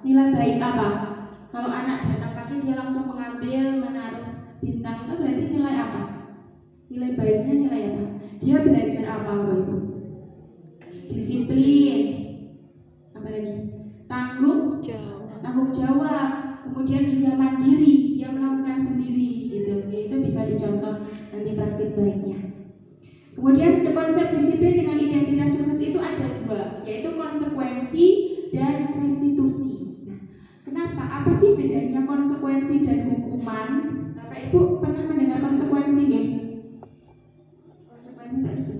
Nilai baik apa? Kalau anak datang pagi dia langsung mengambil, menaruh bintang, itu berarti nilai apa? Nilai baiknya nilai apa? Dia belajar apa Bu? Disiplin. Apa lagi? Tanggung jawab. Kemudian juga mandiri, dia melakukan sendiri gitu. Itu bisa dicontoh nanti praktik baiknya. Kemudian konsep disiplin dengan identitas khusus itu ada 2, yaitu konsekuensi dan restitusi. Nah, bedanya konsekuensi dan hukuman. Bapak Ibu pernah mendengar konsekuensi nggih? Konsekuensi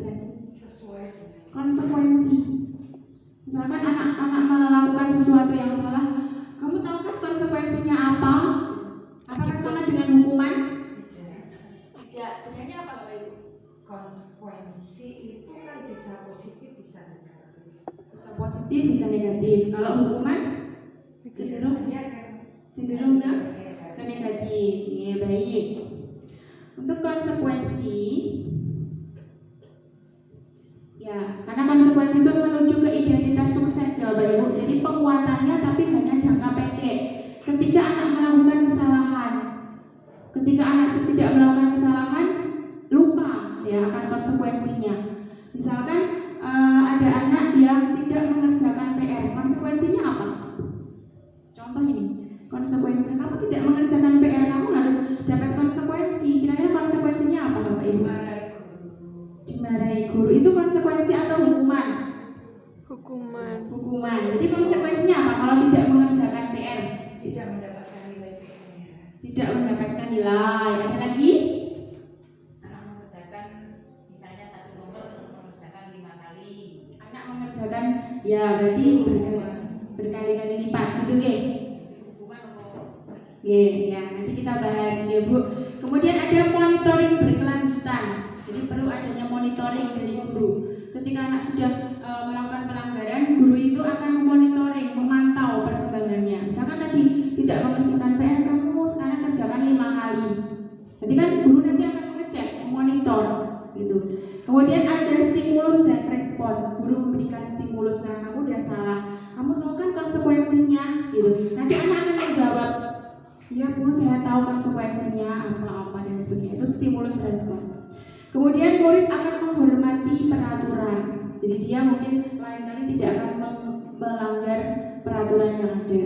Sesuai dengan konsekuensi. Misalkan anak-anak melakukan sesuatu yang salah, kamu tahu kan konsekuensinya apa? Apakah sama dengan hukuman? Tidak, bedanya apa Bapak Ibu? konsekuensi itu kan bisa positif bisa negatif. Bisa positif, bisa negatif. Kalau hukuman cenderung Biasanya kan cenderung ke negatif. negatif. Ya, baik. Untuk konsekuensi, ya, karena konsekuensi itu menuju ke identitas sukses ya Bapak Ibu. Jadi penguatannya tapi hanya jangka pendek. Ketika anak melakukan kesalahan, ketika anak tidak melakukan kesalahan, lupa ya akan konsekuensinya. Misalkan ada anak yang tidak mengerjakan PR, konsekuensinya apa? Contoh ini, konsekuensinya kamu tidak mengerjakan PR, kamu harus dapat konsekuensi. Kira-kira konsekuensinya apa Bapak Ibu? Dimarahi guru. Dimarahi guru. Itu konsekuensi atau hukuman? Hukuman. Hukuman. Jadi konsekuensinya apa kalau tidak mengerjakan PR? Tidak mendapatkan nilai PR. Tidak mendapatkan nilai. Ada lagi? Anak mengerjakan misalnya satu nomor mengerjakan 5 kali. Anak mengerjakan ya berarti berkali-kali lipat gitu nggih. Hukuman apa? Nggih, ya nanti kita bahas ya Bu. Kemudian ada monitoring berkelanjutan. Jadi perlu adanya monitoring dari guru. Ketika anak sudah melakukan pelanggaran, guru itu akan memonitoring, memantau perkembangannya. Misalkan tadi tidak mengerjakan PR, kamu sekarang kerjakan 5 kali. Jadi kan guru nanti akan mengecek, memonitor gitu. Kemudian ada stimulus dan respon. Guru memberikan stimulus, nah kamu udah salah. Kamu tahu kan konsekuensinya gitu. Nanti anak akan menjawab, "Ya Bu, saya tahu konsekuensinya apa-apa dan sebagainya." Itu stimulus respon. Kemudian murid akan menghormati peraturan. Jadi dia mungkin lain kali tidak akan melanggar peraturan yang ada.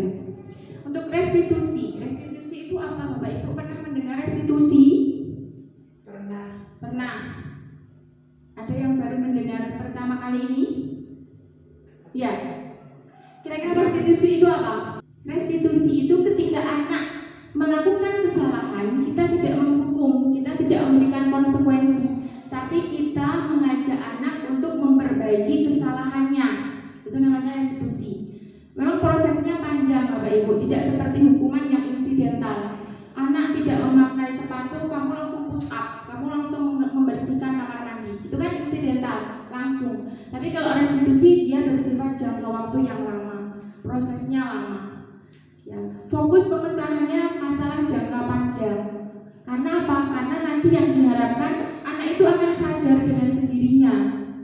Untuk restitusi, restitusi itu apa Bapak Ibu pernah mendengar restitusi? Pernah. Pernah. Ada yang baru mendengar pertama kali ini? Ya. Kira-kira restitusi itu apa? Restitusi itu ketika anak melakukan kesalahan, kita tidak menghukum, kita tidak memberikan konsekuensi, tapi kita mengajak anak untuk memperbaiki kesalahannya. Itu namanya restitusi. Memang prosesnya panjang Bapak Ibu, tidak seperti hukuman yang insidental. Anak tidak memakai sepatu, kamu langsung push up, kamu langsung membersihkan kamar mandi. Itu kan insidental, langsung. Tapi kalau restitusi dia bersifat jangka waktu yang lama, prosesnya lama. Ya, fokus pemesahannya masalah jangka panjang. Karena apa? Karena nanti yang diharapkan anak itu akan sadar dengan sendirinya.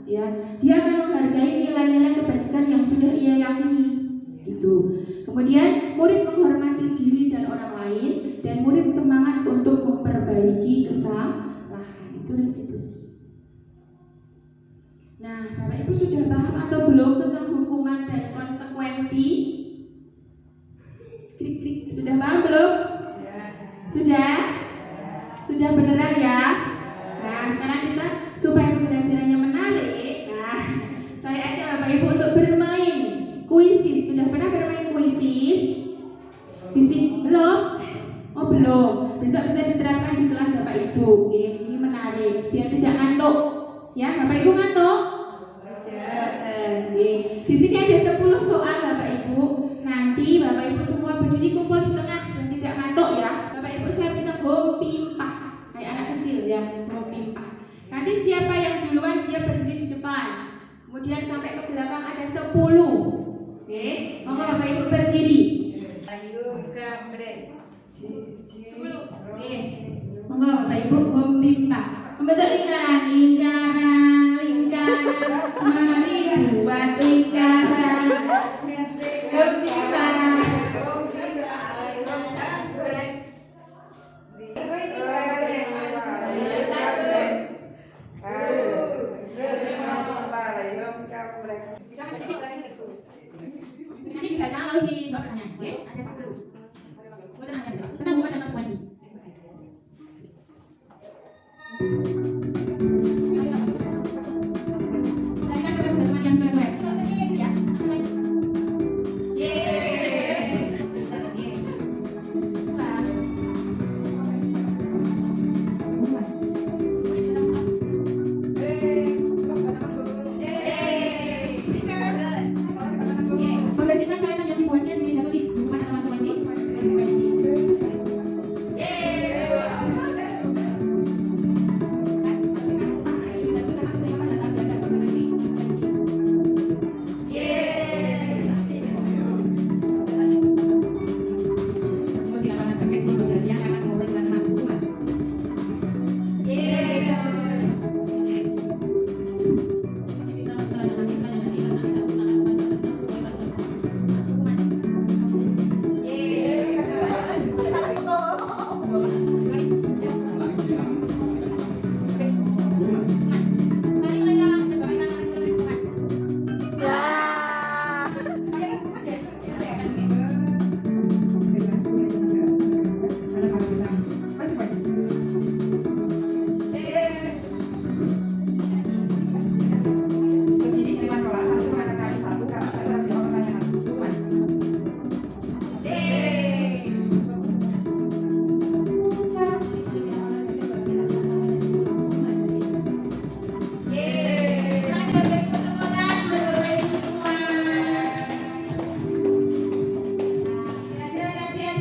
Ya, dia akan menghargai nilai-nilai kebajikan yang sudah ia yakini. Itu. Kemudian murid menghormati diri dan orang lain, dan murid semangat untuk memperbaiki kesalahan. Itu restitusi. Nah, Bapak Ibu sudah paham atau belum tentang hukuman dan konsekuensi? Klik-klik. Sudah paham belum? Sudah? Sudah beneran ya? Nah, sekarang kita supaya pembelajarannya menarik. Nah, saya ajak Bapak Ibu untuk bermain kuisis. Sudah pernah bermain kuisis? Di sini belum? Oh belum. Besok bisa diterapkan di kelas Bapak Ibu. Oke, ini menarik. Biar tidak ngantuk. Ya, Bapak Ibu ngantuk? Di sini ada 10 soal Bapak Ibu. Nanti Bapak Ibu semua berdiri kumpul di tengah dan tidak ngantuk ya. Bapak Ibu saya minta hopimpah kayak anak kecil ya, hopimpah. Nanti siapa yang duluan dia berdiri di depan. Kemudian sampai ke belakang ada 10. Oke, monggo Bapak Ibu berdiri. Ayo gambreng. 10. Oke. Monggo Bapak Ibu hopimpah. Membentuk lingkaran, mari buat lingkaran. Hopimpah. Nanti dibaca lalu dijawab pertanyaan, oke? Ada 10. Tenang ya, tenang bukan ada konsekuensi.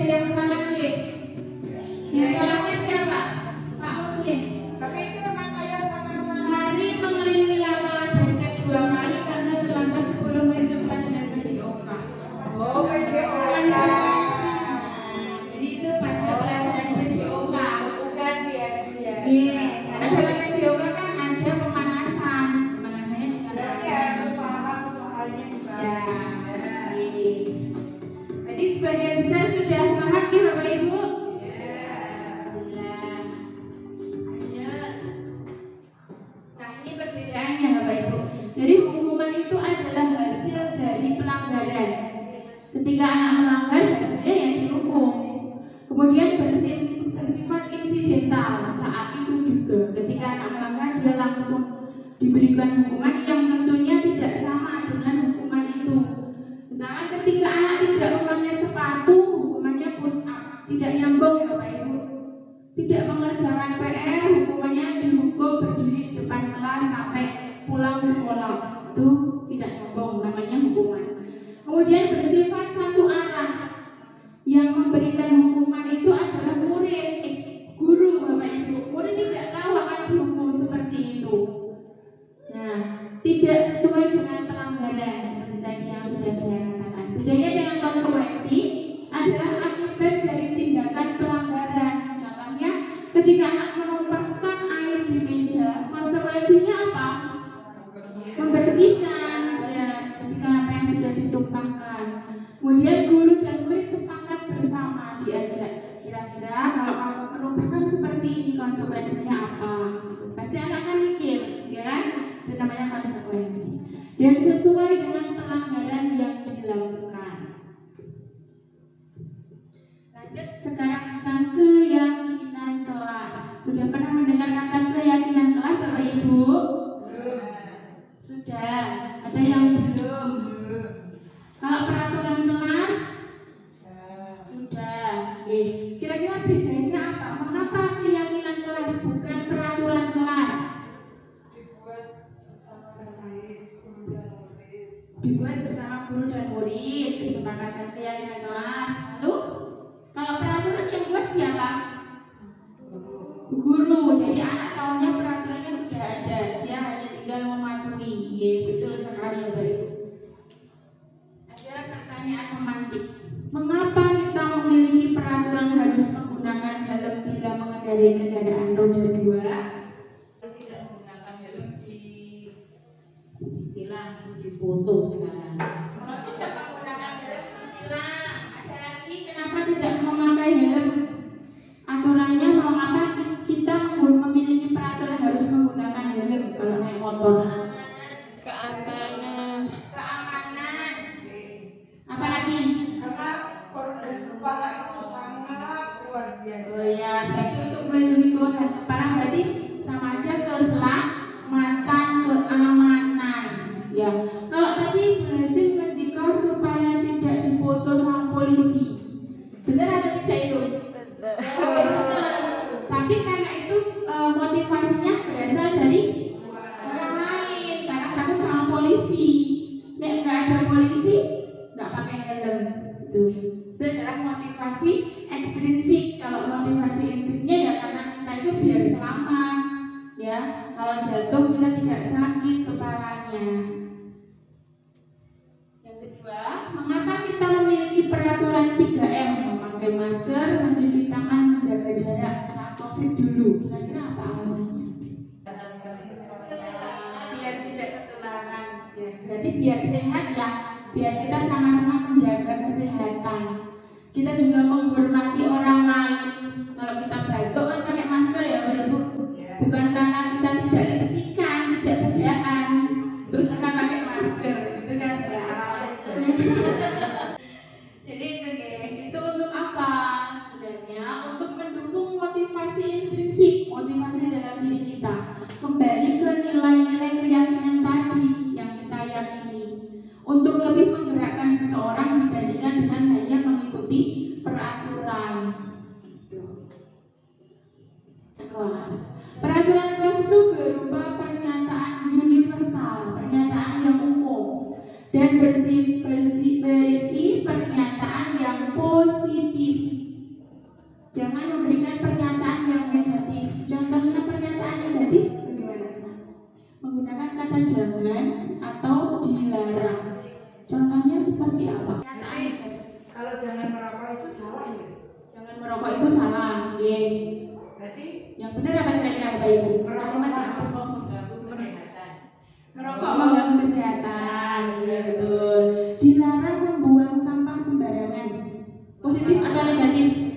yang salah nih. Yang salahnya siapa? Pak Muslim. Tapi itu memang kayak sama-sama. Hari mengelilingi lapangan basket 2 kali karena terlambat 10 menit untuk pelajaran PJOK. Oh, PJOK. Jadi itu pada pelajaran PJOK. Bukan dia. Iya, karena dalam PJOK kan ada pemanasan. Pemanasannya dengan Berarti harus paham soalnya juga. Ya, iya. Jadi sebagian besar sudah paham ya Bapak Ibu? Alhamdulillah. Lanjut. Nah ini perbedaannya Bapak Ibu. Jadi hukuman itu adalah hasil dari pelanggaran. Ketika anak melanggar hasilnya yang dihukum. Kemudian bersifat insidental saat itu juga. Ketika anak melanggar dia langsung diberikan hukuman yang tentunya tidak sama dengan hukuman itu. Misalkan ketika anak tidak memakai sepatu, hukumannya push up, tidak nyambung ya Bapak Ibu. Tidak mengerjakan PR, hukumannya dihukum berdiri di depan kelas sampai pulang sekolah. Itu tidak nyambung, namanya hukuman. Kemudian bersifat satu arah. Yang memberikan hukuman itu adalah murid, guru Bapak Ibu. Murid tidak tahu akan dihukum seperti itu. Nah, tidak sesuai dengan pelanggaran seperti tadi yang sudah saya katakan. Bedanya dengan konsekuensi adalah akibat dari tindakan pelanggaran. Contohnya, ketika anak menumpahkan air di meja, konsekuensinya apa? Membersihkan, ya, membersihkan apa yang sudah ditumpahkan. Kemudian guru dan murid sepakat bersama diajak. Kira-kira kalau kamu menumpahkan seperti ini konsekuensinya apa? Pasti anak akan mikir, ya kan? Itu namanya konsekuensi. Dan sesuai dengan pelanggaran yang dilakukan. Lanjut sekarang tentang keyakinan kelas. Sudah pernah mendengar kata keyakinan kelas Bapak Ibu? Sudah. Ada yang belum? Kalau peraturan kelas? Sudah. Kira-kira bedanya apa? Mengapa keyakinan kelas bukan peraturan kelas? Dibuat bersama guru dan murid, kesepakatan keyakinan kelas. Lalu kalau peraturan yang buat siapa? Guru. Jadi anak tahunya peraturannya sudah ada, dia hanya tinggal mematuhi. Ya, betul sekali ya Bapak Ibu. Ada pertanyaan pemantik. Mengapa kita memiliki peraturan harus menggunakan helm bila mengendarai kendaraan roda 2? Tidak menggunakan helm ditilang, dipoto sekarang. Kalau tidak menggunakan helm ditilang. Ada lagi kenapa tidak memakai helm? Aturannya mengapa kita memiliki peraturan harus menggunakan helm kalau naik motor? Keamanan. Keamanan. Apalagi? Karena organ kepala itu sangat luar biasa. Oh ya, berarti untuk melindungi organ kepala berarti sama aja keselamatan, keamanan. Ya, kalau tadi Bu Hasim ngendika supaya tidak dipoto sama polisi, benar atau tidak itu? Betul. Tapi karena itu motivasinya berasal dari orang lain, karena takut sama polisi. Nek nggak ada polisi, nggak pakai helm. Itu adalah motivasi ekstrinsik. Kalau motivasi intrinsiknya ya karena kita itu biar selamat. Ya, kalau jatuh kita tidak sakit kepalanya. Yang kedua, mengapa kita memiliki peraturan 3M? Memakai masker, mencuci tangan, menjaga jarak saat COVID dulu. Kira-kira apa alasannya? Biar tidak ketularan. Ya, berarti biar sehat ya. Biar kita sama-sama menjaga kesehatan. Kita juga menghormati orang lain. Kalau kita batuk kan pakai masker ya Bapak Ibu. Bukan karena kita tidak lipstikan, tidak bedaan, terus kita pakai masker, itu kan ya. Jadi itu untuk apa sebenarnya? Untuk mendukung motivasi intrinsik, motivasi dalam diri kita. Kembali ke nilai-nilai keyakinan tadi yang kita yakini. Untuk lebih menggerakkan seseorang dibandingkan dengan hanya mengikuti peraturan. Kelas. Peraturan kelas itu berupa pernyataan universal, pernyataan yang umum, dan berisi pernyataan yang positif. salah ya. Jangan merokok itu salah. Ye. Berarti Yang benar apa kira-kira Bapak Ibu? Kalimat yang apa? Merokok mengganggu kesehatan. Merokok mengganggu kesehatan. Iya betul. Dilarang membuang sampah sembarangan. Positif atau negatif?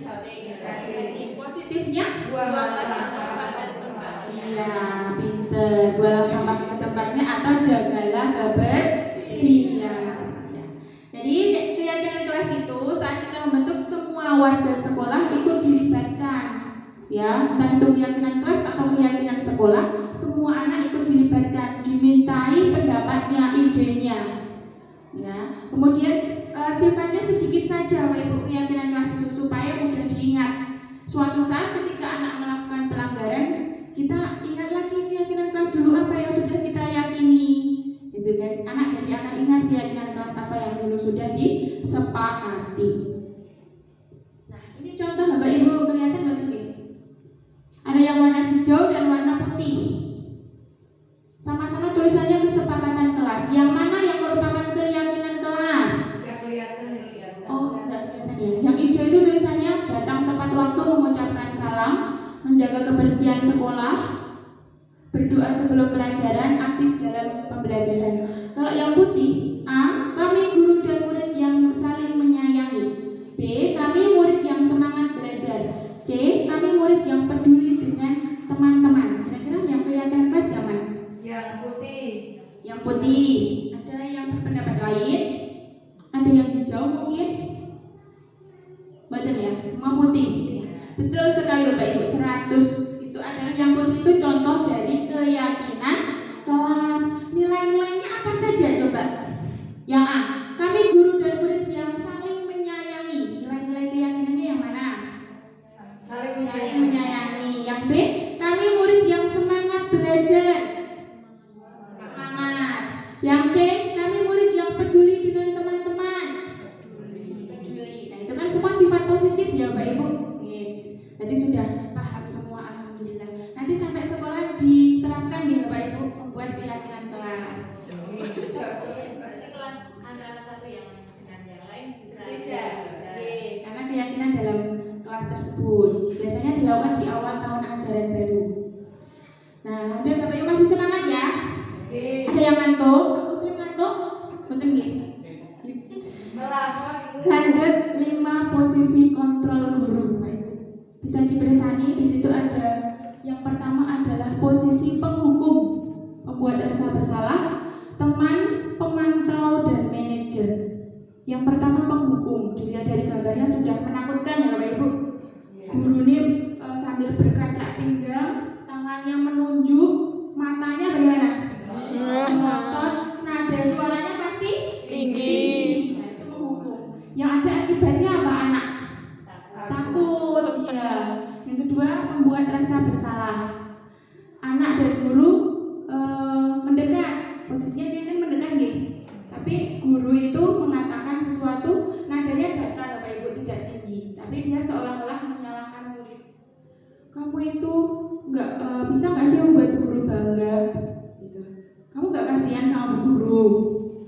Positifnya? buang Buang sampah sampah pada tempatnya. Iya, pinter. Buang sampah ke tempatnya atau jagalah kebersihan. Jadi keyakinan kelas itu saat kita membentuk semua warga sekolah ikut dilibatkan. Ya, entah itu keyakinan kelas atau keyakinan sekolah, semua anak ikut dilibatkan, dimintai pendapatnya, idenya. Ya, kemudian sifatnya sedikit saja Bapak Ibu keyakinan kelas itu supaya mudah diingat. Suatu saat ketika anak melakukan pelanggaran, kita ingat lagi keyakinan kelas dulu apa yang sudah kita yakini. Gitu kan? Anak jadi akan ingat keyakinan kelas apa yang dulu sudah disepakati. Nah, ini contoh Bapak Ibu kelihatan betul ya? Ada yang warna hijau dan warna putih. Sama-sama tulisannya kesepakatan kelas. Yang mana yang merupakan keyakinan kelas? nggak kelihatan ya. Oh, enggak kelihatan ya. Yang hijau itu tulisannya datang tepat waktu, mengucapkan salam, menjaga kebersihan sekolah, berdoa sebelum pelajaran, aktif dalam pembelajaran. Kalau yang putih, A, kami guru dan murid yang saling menyayangi. B, kami murid yang semangat belajar. C, kami murid yang peduli dengan teman-teman. Kira-kira yang keyakinan kelas yang mana? Yang putih. Yang putih. Ada yang berpendapat lain? Ada yang hijau mungkin? Betul ya, semua putih. Betul sekali Bapak Ibu, 100. Itu adalah yang putih itu contoh dari keyakinan kelas. Nilai-nilainya apa saja coba? Yang A, kami guru dan murid yang saling menyayangi. Nilai-nilai keyakinannya yang mana? Saling Saling menyayangi. menyayangi. Yang B, kami murid yang semangat belajar. Semangat. Yang C, kami murid yang peduli dengan teman-teman. Peduli. Nah, itu kan semua sifat positif ya Bapak Ibu. Oke. Nanti sudah paham semua alhamdulillah. Nanti sampai sekolah diterapkan ya Bapak Ibu membuat keyakinan kelas. Kelas antara satu yang dengan yang lain bisa Beda. Oke, karena keyakinan dalam kelas tersebut biasanya dilakukan di awal tahun ajaran baru. Nah, lanjut Bapak Ibu masih semangat ya? Masih Ada yang ngantuk? Muslim ngantuk? Betul nggih? melawan itu. Lanjut 5 posisi kontrol guru. Bisa dipersani di situ ada yang pertama adalah posisi penghukum, pembuat rasa bersalah, teman, pemantau dan manajer. Yang pertama penghukum, dilihat dari gambarnya sudah menakutkan ya Bapak Ibu. Guru ini sambil berkaca pinggang, tangannya menunjuk, matanya bagaimana? Melotot, nada suaranya pasti Tinggi. Nah, itu menghukum. Yang ada akibatnya apa anak? Takut. Ya. Yang kedua membuat rasa bersalah. Anak dan guru mendekat. Posisinya dia kan mendekat nih. Tapi guru itu mengatakan sesuatu, nadanya datar Bapak Ibu tidak tinggi. Tapi dia seolah-olah menyalahkan murid. Kamu itu bisa nggak sih membuat guru bangga? Gitu. Kamu nggak kasihan sama bu guru?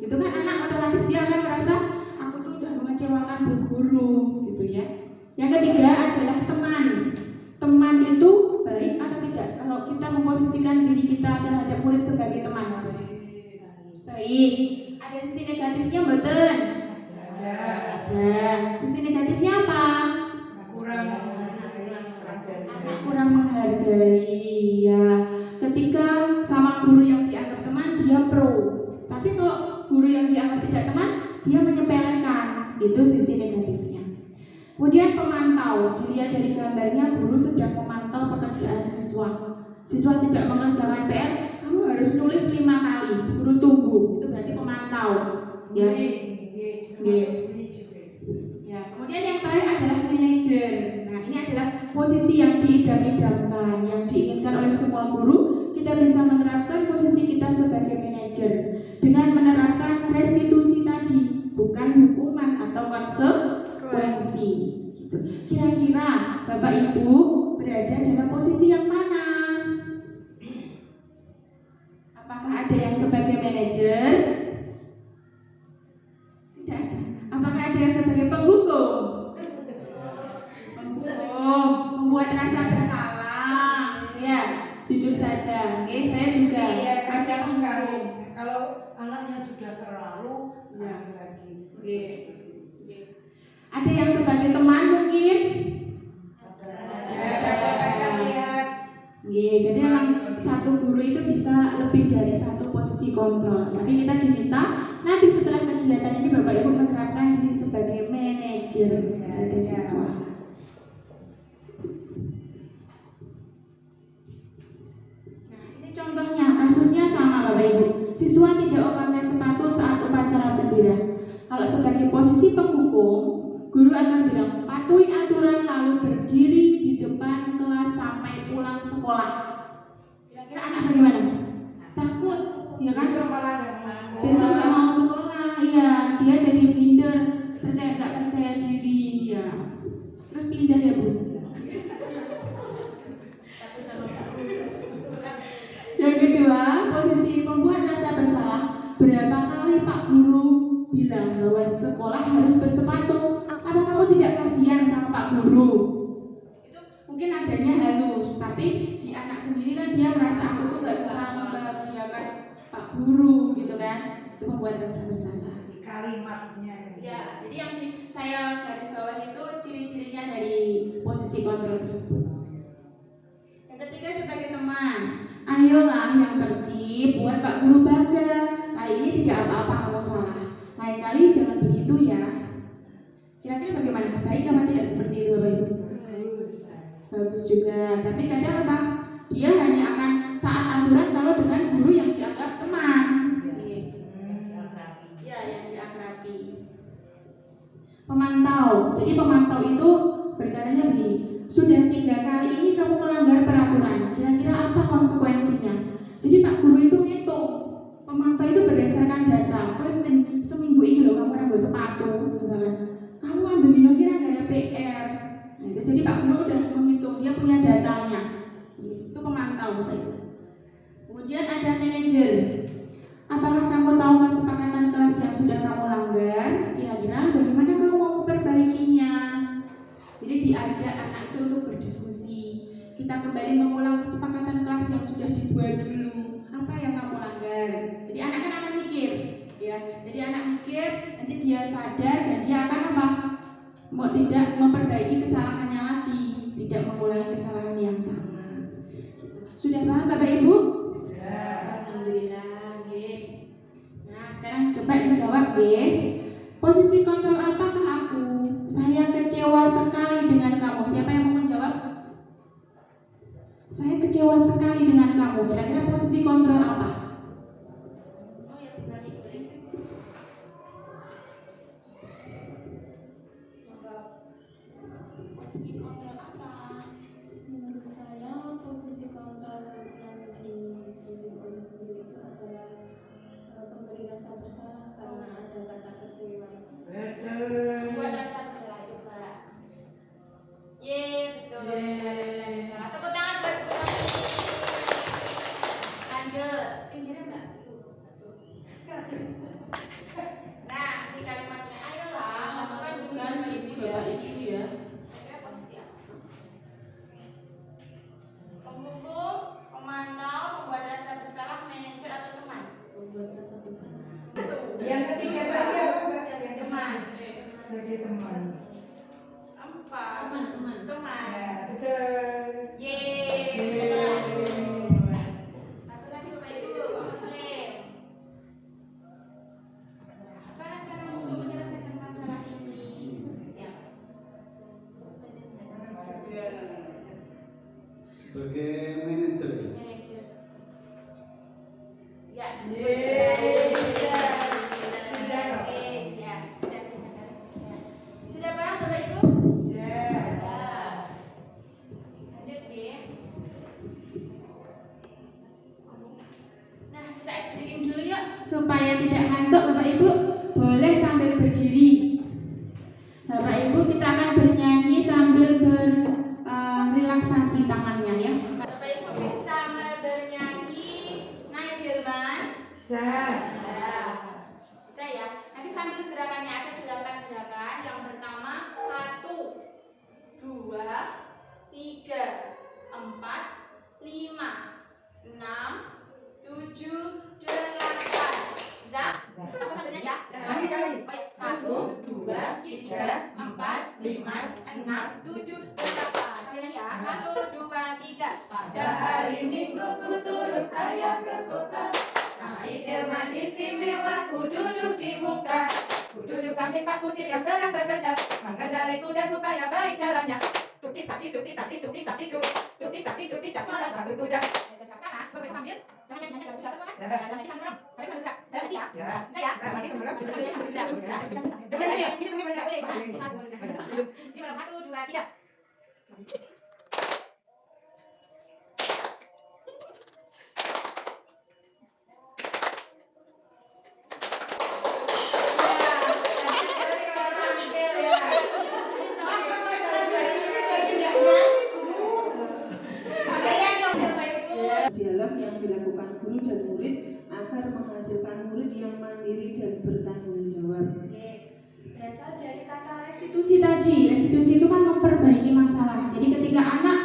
Itu kan anak otomatis dia akan merasa aku tuh udah mengecewakan bu guru, gitu ya. Yang ketiga adalah teman. Teman itu baik atau tidak? Kalau kita memposisikan diri kita terhadap murid sebagai teman, baik. Ada sisi negatifnya betul? Ada. Sisi negatifnya apa? Anak kurang menghargai. Ya. Ketika sama guru yang dianggap teman dia pro, tapi kalau guru yang dianggap tidak teman dia menyepelekan. Itu sisi negatifnya. Kemudian pemantau, dilihat dari gambarnya guru sedang memantau pekerjaan siswa. Siswa tidak mengerjakan PR, kamu harus nulis 5 kali. Guru tunggu, itu berarti pemantau. Ya. Ya. Kemudian yang terakhir adalah manajer. Nah, ini adalah posisi yang diidam-idamkan, yang diinginkan oleh semua guru. Kita bisa menerapkan posisi kita sebagai manajer dengan menerapkan restitusi tadi, bukan hukuman atau konsekuensi. Gitu. Kira-kira Bapak Ibu berada dalam posisi yang mana? Apakah ada yang sebagai manajer? Tidak ada. Apakah ada yang sebagai penghukum? Ada yang sebagai teman mungkin? Kakak lihat. Iya, jadi memang satu guru itu bisa lebih dari satu posisi kontrol. Tapi kita diminta nanti setelah kegiatan ini Bapak Ibu menerapkan diri sebagai manajer dari siswa. Nah, ini contohnya, kasusnya sama Bapak Ibu. Siswa tidak memakai sepatu saat upacara bendera. Kalau sebagai posisi penghukum, guru akan bilang patuhi aturan lalu berdiri di depan kelas sampai pulang sekolah. Kira-kira anak bagaimana? Takut, ya kan? Besok malah nggak mau sekolah. Besok nggak mau sekolah, iya. Dia jadi minder, nggak percaya diri, ya. Terus pindah ya Bu. Yang kedua, posisi pembuat rasa bersalah. Berapa kali Pak Guru bilang bahwa sekolah harus bersepatu? Apa kamu tidak kasihan sama Pak Guru? Itu mungkin adanya halus, tapi di anak sendiri kan dia merasa aku tuh nggak bisa membahagiakan Pak Guru gitu kan? Itu membuat rasa bersalah. Kalimatnya. Ya, jadi yang saya garis bawah itu ciri-cirinya dari posisi kontrol tersebut. Yang ketiga sebagai teman, ayolah yang tertib buat Pak Guru bangga. Kali ini tidak apa-apa kamu salah. Lain kali jangan begitu ya. Kira-kira bagaimana? Baik apa tidak seperti itu Bapak Ibu? Bagus juga. Tapi kadang apa? Dia hanya akan taat aturan kalau dengan guru yang dianggap teman. Ya, yang diakrabi. Pemantau. Jadi pemantau itu berkatanya begini. Sudah 3 kali ini kamu melanggar peraturan. Kira-kira apa konsekuensinya? Jadi Pak Guru itu ngitung. Pemantau itu berdasarkan data. Seminggu ini loh kamu nganggo sepatu, misalnya. Kamu ambil dino kira nggak ada PR. Nah, itu jadi Pak Guru udah menghitung, dia punya datanya. Itu pemantau Bapak Ibu. Kemudian ada manajer. Apakah kamu tahu kesepakatan kelas yang sudah kamu langgar? Kira-kira bagaimana kamu mau memperbaikinya? Jadi diajak anak itu untuk berdiskusi. Kita kembali mengulang kesepakatan kelas yang sudah dibuat dulu. Apa yang kamu langgar? Jadi anak kan akan mikir, ya. Jadi anak mikir, nanti dia sadar dan dia akan apa? Mau tidak memperbaiki kesalahannya lagi, tidak mengulangi kesalahan yang sama. Sudah paham Bapak Ibu? Sudah. Alhamdulillah, nggih. Nah, sekarang coba dijawab nggih. Posisi kontrol apakah aku? Saya kecewa sekali dengan kamu. Siapa yang mau menjawab? Saya kecewa sekali dengan kamu. Kira-kira posisi kontrol apa? Oh ya, berani boleh. Posisi kontrol apa? Menurut saya posisi kontrol yang diberi oleh guru itu adalah pemberi rasa bersalah karena ada kata kecewa. Betul. Buat rasa bersalah coba. Betul. Buat rasa bersalah. Tepuk tangan buat guru. Lanjut. Pinggirnya Mbak. Nah, ini kalimatnya ayolah lakukan bukan ini ya. Kira posisi apa? Penghukum, pemantau, pembuat rasa bersalah, manajer atau teman? Membuat rasa bersalah. Yang ketiga tadi apa Mbak? Yang teman. Sebagai teman. Empat. Teman. Ya, betul. Benar. Satu lagi Bapak Ibu, Pak Muslim. Apa cara untuk menyelesaikan masalah ini? Siap. Sebagai manajer. Manajer. Ya. Sudah paham Bapak Ibu? Ya. Lanjut ya. Nah, kita explain dulu yuk supaya tidak ngantuk Bapak Ibu. Boleh sambil berdiri. Bapak Ibu kita akan bernyanyi sambil relaksasi tangannya ya. Bapak Ibu bisa sambil bernyanyi naik Dilman. Bisa. 6, 7, 8. Sambil nyanyi ya. 1, 2, 3. Pada hari Minggu ku turut ayah ke kota. Naik delman istimewa, ku duduk di muka. Ku duduk samping Pak Kusir yang sedang bekerja, mengendarai kuda supaya baik jalannya. Tukik taki tukik taki tukik taki tuk, tukik taki tukik tak suara satu kuda. Sekarang, sambil jangan nyanyi kalau sudah suara. Jangan sambil dong, tapi sambil suka. Jangan ya. Saya. Lagi sambil dong. Sambil suka. Jangan ya. Ini boleh. Gimana? 1, 2, 3. Dialog yang dilakukan guru dan murid agar menghasilkan murid yang mandiri dan bertanggung jawab. Berasal dari kata restitusi tadi. Restitusi itu kan memperbaiki masalah. Jadi ketika anak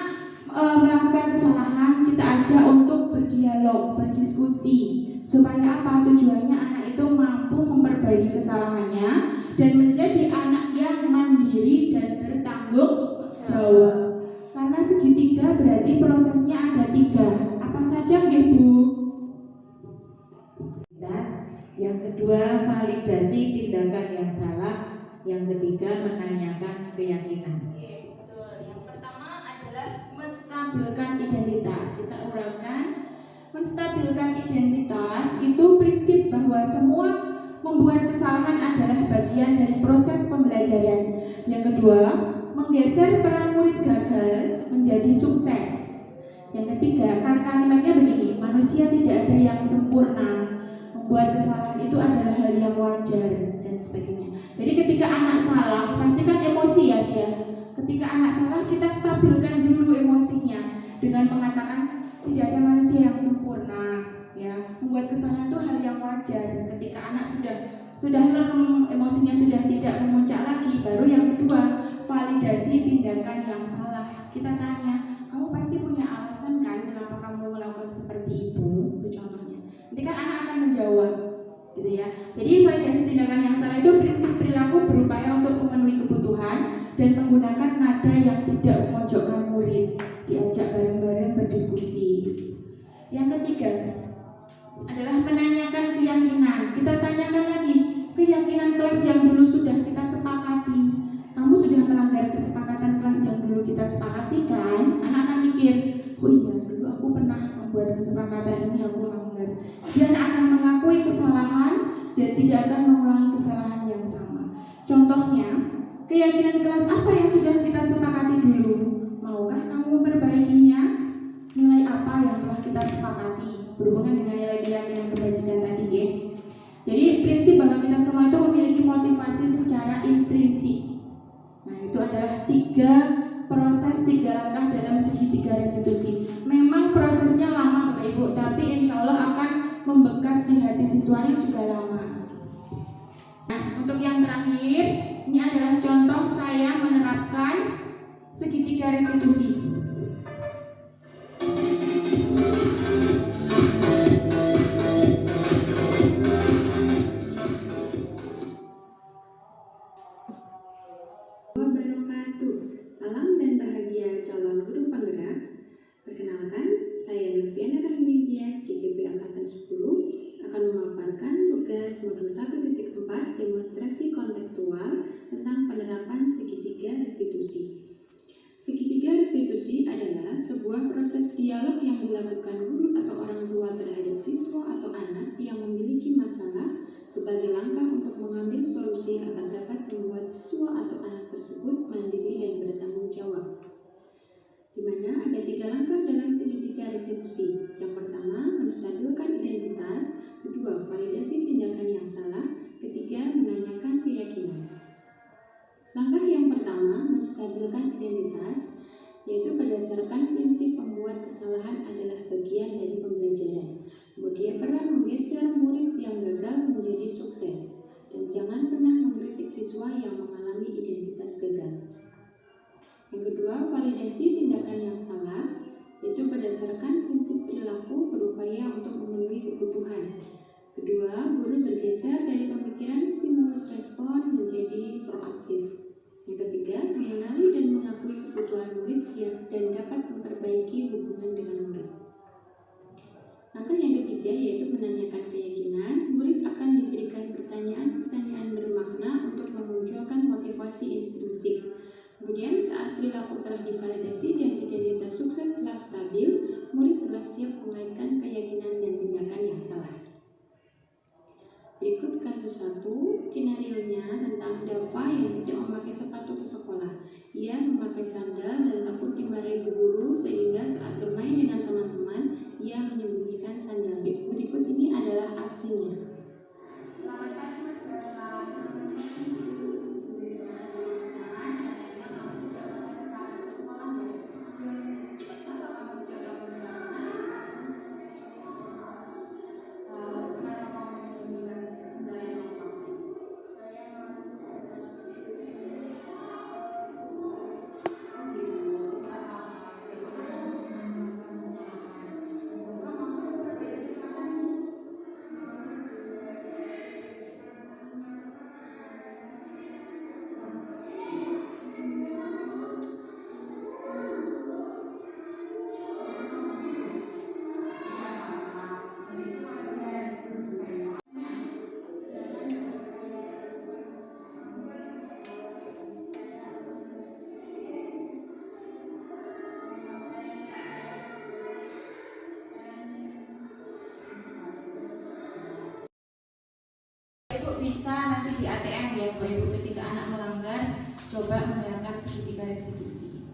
melakukan kesalahan, kita ajak untuk berdialog, berdiskusi. Supaya apa? Tujuannya anak itu mampu memperbaiki kesalahannya dan menjadi anak yang mandiri dan bertanggung jawab. Karena segitiga berarti prosesnya ada 3. Apa saja, Bu? Yang kedua, validasi tindakan yang salah. Yang ketiga, menanyakan keyakinan. Betul. Yang pertama adalah menstabilkan identitas. Kita uraikan. Menstabilkan identitas itu prinsip bahwa semua membuat kesalahan adalah bagian dari proses pembelajaran. Yang kedua, menggeser peran murid gagal menjadi sukses. Yang ketiga, kalimatnya begini, manusia tidak ada yang sempurna. Membuat kesalahan itu adalah hal yang wajar dan sebagainya. Jadi ketika anak salah, pasti kan emosi ya dia. Ketika anak salah, kita stabilkan dulu emosinya dengan mengatakan tidak ada manusia yang sempurna. Ya, membuat kesalahan itu hal yang wajar. Ketika anak sudah lem, emosinya sudah tidak memuncak lagi, baru yang kedua, validasi tindakan yang salah. Kita tanya, kamu pasti punya alasan kan kenapa kamu melakukan seperti itu? Itu contohnya. Nanti kan anak akan menjawab, gitu ya. Jadi validasi tindakan yang salah itu prinsip perilaku berupaya untuk memenuhi kebutuhan dan menggunakan nada yang tidak memojokkan murid. Diajak bareng-bareng berdiskusi. Yang ketiga adalah menanyakan keyakinan. Kita tanyakan lagi, keyakinan kelas yang dulu sudah kita sepakati. Kamu sudah melanggar kesepakatan kelas yang dulu kita sepakati kan? Anak akan mikir, oh iya dulu aku pernah membuat kesepakatan ini aku langgar. Dia akan mengakui kesalahan dan tidak akan mengulangi kesalahan yang sama. Contohnya, keyakinan kelas apa yang sudah kita sepakati dulu? Maukah kamu memperbaikinya? Nilai apa yang telah kita sepakati berhubungan dengan nilai keyakinan kebajikan tadi ya? Jadi prinsip bahwa kita semua itu memiliki motivasi secara intrinsik. Nah, itu adalah 3 proses, 3 langkah dalam segitiga restitusi. Memang prosesnya lama Bapak Ibu, tapi insya Allah akan membekas di hati siswanya juga lama. Nah, untuk yang terakhir, ini adalah contoh saya menerapkan segitiga restitusi. Salam dan bahagia calon guru penggerak. Perkenalkan, saya Noviana Rahmi Dias, JGP Angkatan 10, akan memaparkan tugas modul 1.4 demonstrasi kontekstual tentang penerapan segitiga restitusi. Segitiga restitusi adalah sebuah proses dialog yang dilakukan guru atau orang tua terhadap siswa atau anak yang memiliki masalah sebagai langkah untuk mengambil solusi agar dapat membuat siswa atau anak tersebut mandiri dan bertanggung jawab. Di mana ada 3 langkah dalam segitiga restitusi. Yang pertama, menstabilkan identitas. Kedua, validasi tindakan yang salah. Ketiga, menanyakan keyakinan. Langkah yang pertama, menstabilkan identitas, yaitu berdasarkan prinsip pembuat kesalahan adalah bagian dari pembelajaran. Kemudian peran menggeser murid yang gagal menjadi sukses, dan jangan pernah mengkritik siswa yang mengalami identitas gagal. Yang kedua, validasi tindakan yang salah, yaitu berdasarkan prinsip perilaku berupaya untuk memenuhi kebutuhan. Kedua, guru bergeser dari pemikiran stimulus respon menjadi proaktif. Yang ketiga, mengenali dan mengakui kebutuhan murid dan dapat memperbaiki hubungan dengan murid. Langkah yang ketiga yaitu menanyakan keyakinan. Murid akan diberikan pertanyaan-pertanyaan bermakna untuk memunculkan motivasi intrinsik. Kemudian saat perilaku telah divalidasi dan identitas sukses telah stabil, murid telah siap mengaitkan keyakinan dan tindakan yang salah. Berikut kasus 1, skenario-nya tentang Dava yang tidak memakai sepatu ke sekolah. Ia memakai sandal dan takut dimarahi guru sehingga saat bermain dengan teman-teman, ia menyembunyikan sandal. Berikut ini adalah aksinya. Selamat pagi Mas Dava. Ibu bisa nanti di ATM ya Bapak Ibu, ketika anak melanggar coba menerapkan segitiga restitusi.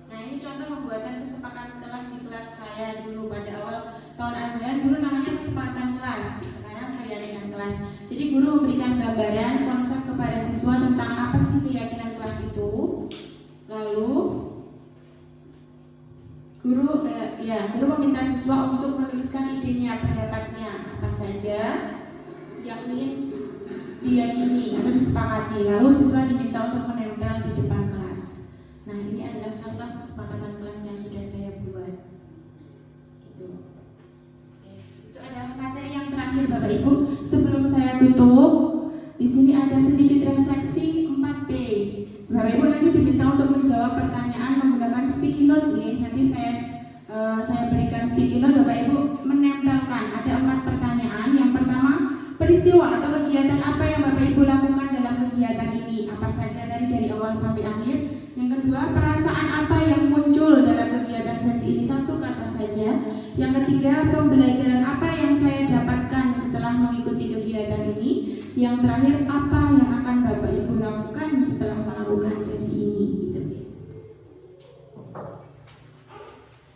Nah ini contoh pembuatan kesepakatan kelas di kelas saya dulu pada awal tahun ajaran. Dulu namanya kesepakatan kelas, sekarang keyakinan kelas. Jadi guru memberikan gambaran konsep kepada siswa tentang apa sih keyakinan kelas itu. Lalu guru meminta siswa untuk menuliskan idenya, pendapatnya apa saja yang ingin diyakini atau disepakati. Lalu siswa diminta untuk menempel di depan kelas. Nah ini adalah contoh kesepakatan kelas yang sudah saya buat. Gitu. Itu adalah materi yang terakhir Bapak Ibu. Sebelum saya tutup, di sini ada sedikit refleksi 4P. Bapak Ibu nanti diminta untuk menjawab pertanyaan menggunakan sticky note nih. Nanti saya berikan sticky note, Bapak Ibu menempelkan. Ada 4 pertanyaan. Yang pertama, peristiwa atau kegiatan apa yang Bapak Ibu lakukan dalam kegiatan ini? Apa saja dari awal sampai akhir. Yang kedua, perasaan apa yang muncul dalam kegiatan sesi ini? 1 kata saja. Yang ketiga, pembelajaran apa yang saya dapatkan setelah mengikuti kegiatan ini? Yang terakhir, apa yang akan Bapak Ibu lakukan setelah melakukan sesi ini? Gitu.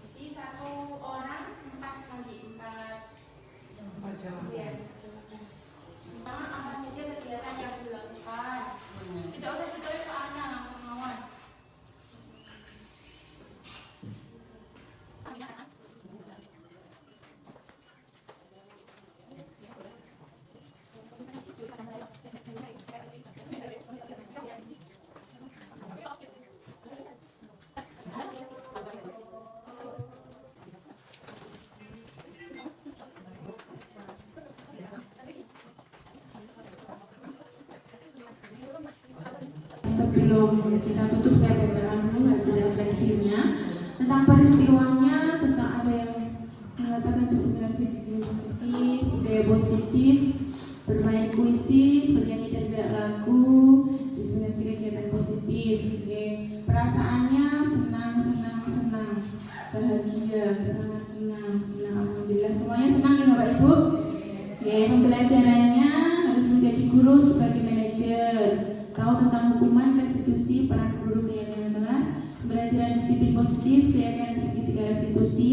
Jadi 1 orang 4 kali 4 jam. ya. Apa saja kegiatan yang dilakukan? Tidak usah ditulis soalnya, langsung ngawal. Sebelum kita tutup, saya bacakan dulu hasil refleksinya tentang peristiwanya, tentang ada yang mengatakan diskriminasi positif, budaya positif, bermain puisi, seperti yang tidak lagu, diskriminasi kegiatan positif. Oke. Perasaannya senang, bahagia, sangat senang, alhamdulillah semuanya senang ya Bapak Ibu. Oke. Pembelajarannya harus menjadi guru sebagai manajer, tahu tentang hukuman, restitusi, peran guru, keyakinan kelas, pembelajaran disiplin positif, keyakinan segitiga restitusi,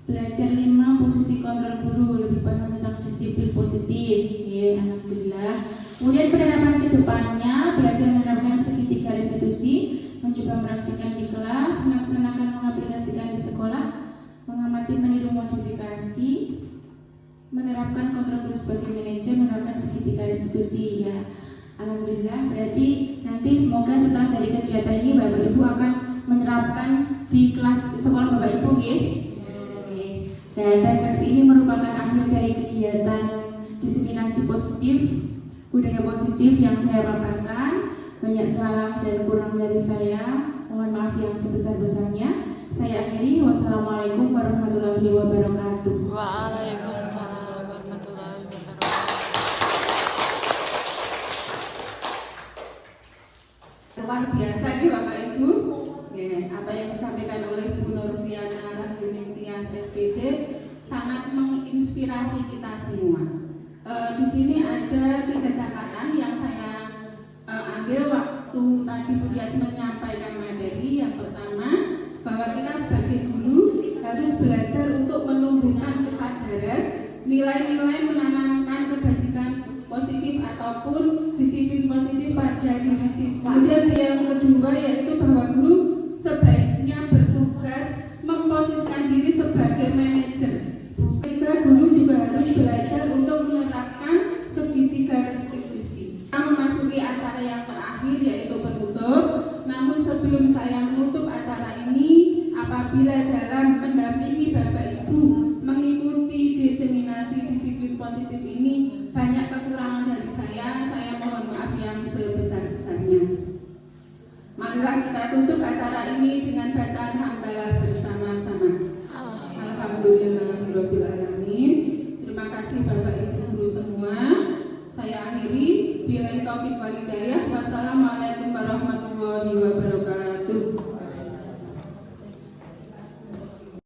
belajar 5 posisi kontrol guru, lebih paham tentang disiplin positif. Ya, alhamdulillah. Kemudian penerapan ke depannya, belajar menerapkan segitiga restitusi, mencoba praktikkan di kelas, melaksanakan mengaplikasikan di sekolah, mengamati meniru modifikasi, menerapkan kontrol guru sebagai manajer, menerapkan segitiga restitusi. Ya, alhamdulillah. Berarti nanti semoga setelah dari kegiatan ini Bapak Ibu akan menerapkan di kelas sekolah Bapak Ibu, ya. Dan refleksi ini merupakan akhir dari kegiatan diseminasi positif, budaya positif yang saya paparkan. banyak salah dan kurang dari saya, mohon maaf yang sebesar-besarnya. Saya akhiri, wassalamualaikum warahmatullahi wabarakatuh. Waalaikumsalam warahmatullahi wabarakatuh. Luar biasa nih Bapak Ibu. Ya, apa yang disampaikan oleh Bu Nurfiana Rahim Tias SPD sangat menginspirasi kita semua. Di sini ada 3 catatan yang saya ambil waktu tadi Bu Tias menyampaikan materi. Yang pertama, bahwa kita sebagai guru harus belajar untuk menumbuhkan kesadaran, nilai-nilai menanamkan kebajikan positif ataupun disiplin positif pada diri siswa. Kemudian yang kedua yaitu bahwa guru sebaiknya bertugas memposisikan diri sebagai manajer. Ketiga, guru juga harus belajar untuk menerapkan segitiga restitusi. Kita memasuki acara yang terakhir yaitu penutup. Namun sebelum saya menutup acara ini, apabila dalam mendampingi Bapak Ibu mengikuti diseminasi disiplin positif ini banyak kekurangan dari saya mohon maaf yang sebesar-besarnya. Marilah kita tutup acara ini dengan bacaan hamdalah bersama-sama. Alhamdulillahirabbil alamin. Terima kasih Bapak Ibu guru semua. Saya akhiri, billahi taufiq wal hidayah. Wassalamualaikum warahmatullahi wabarakatuh.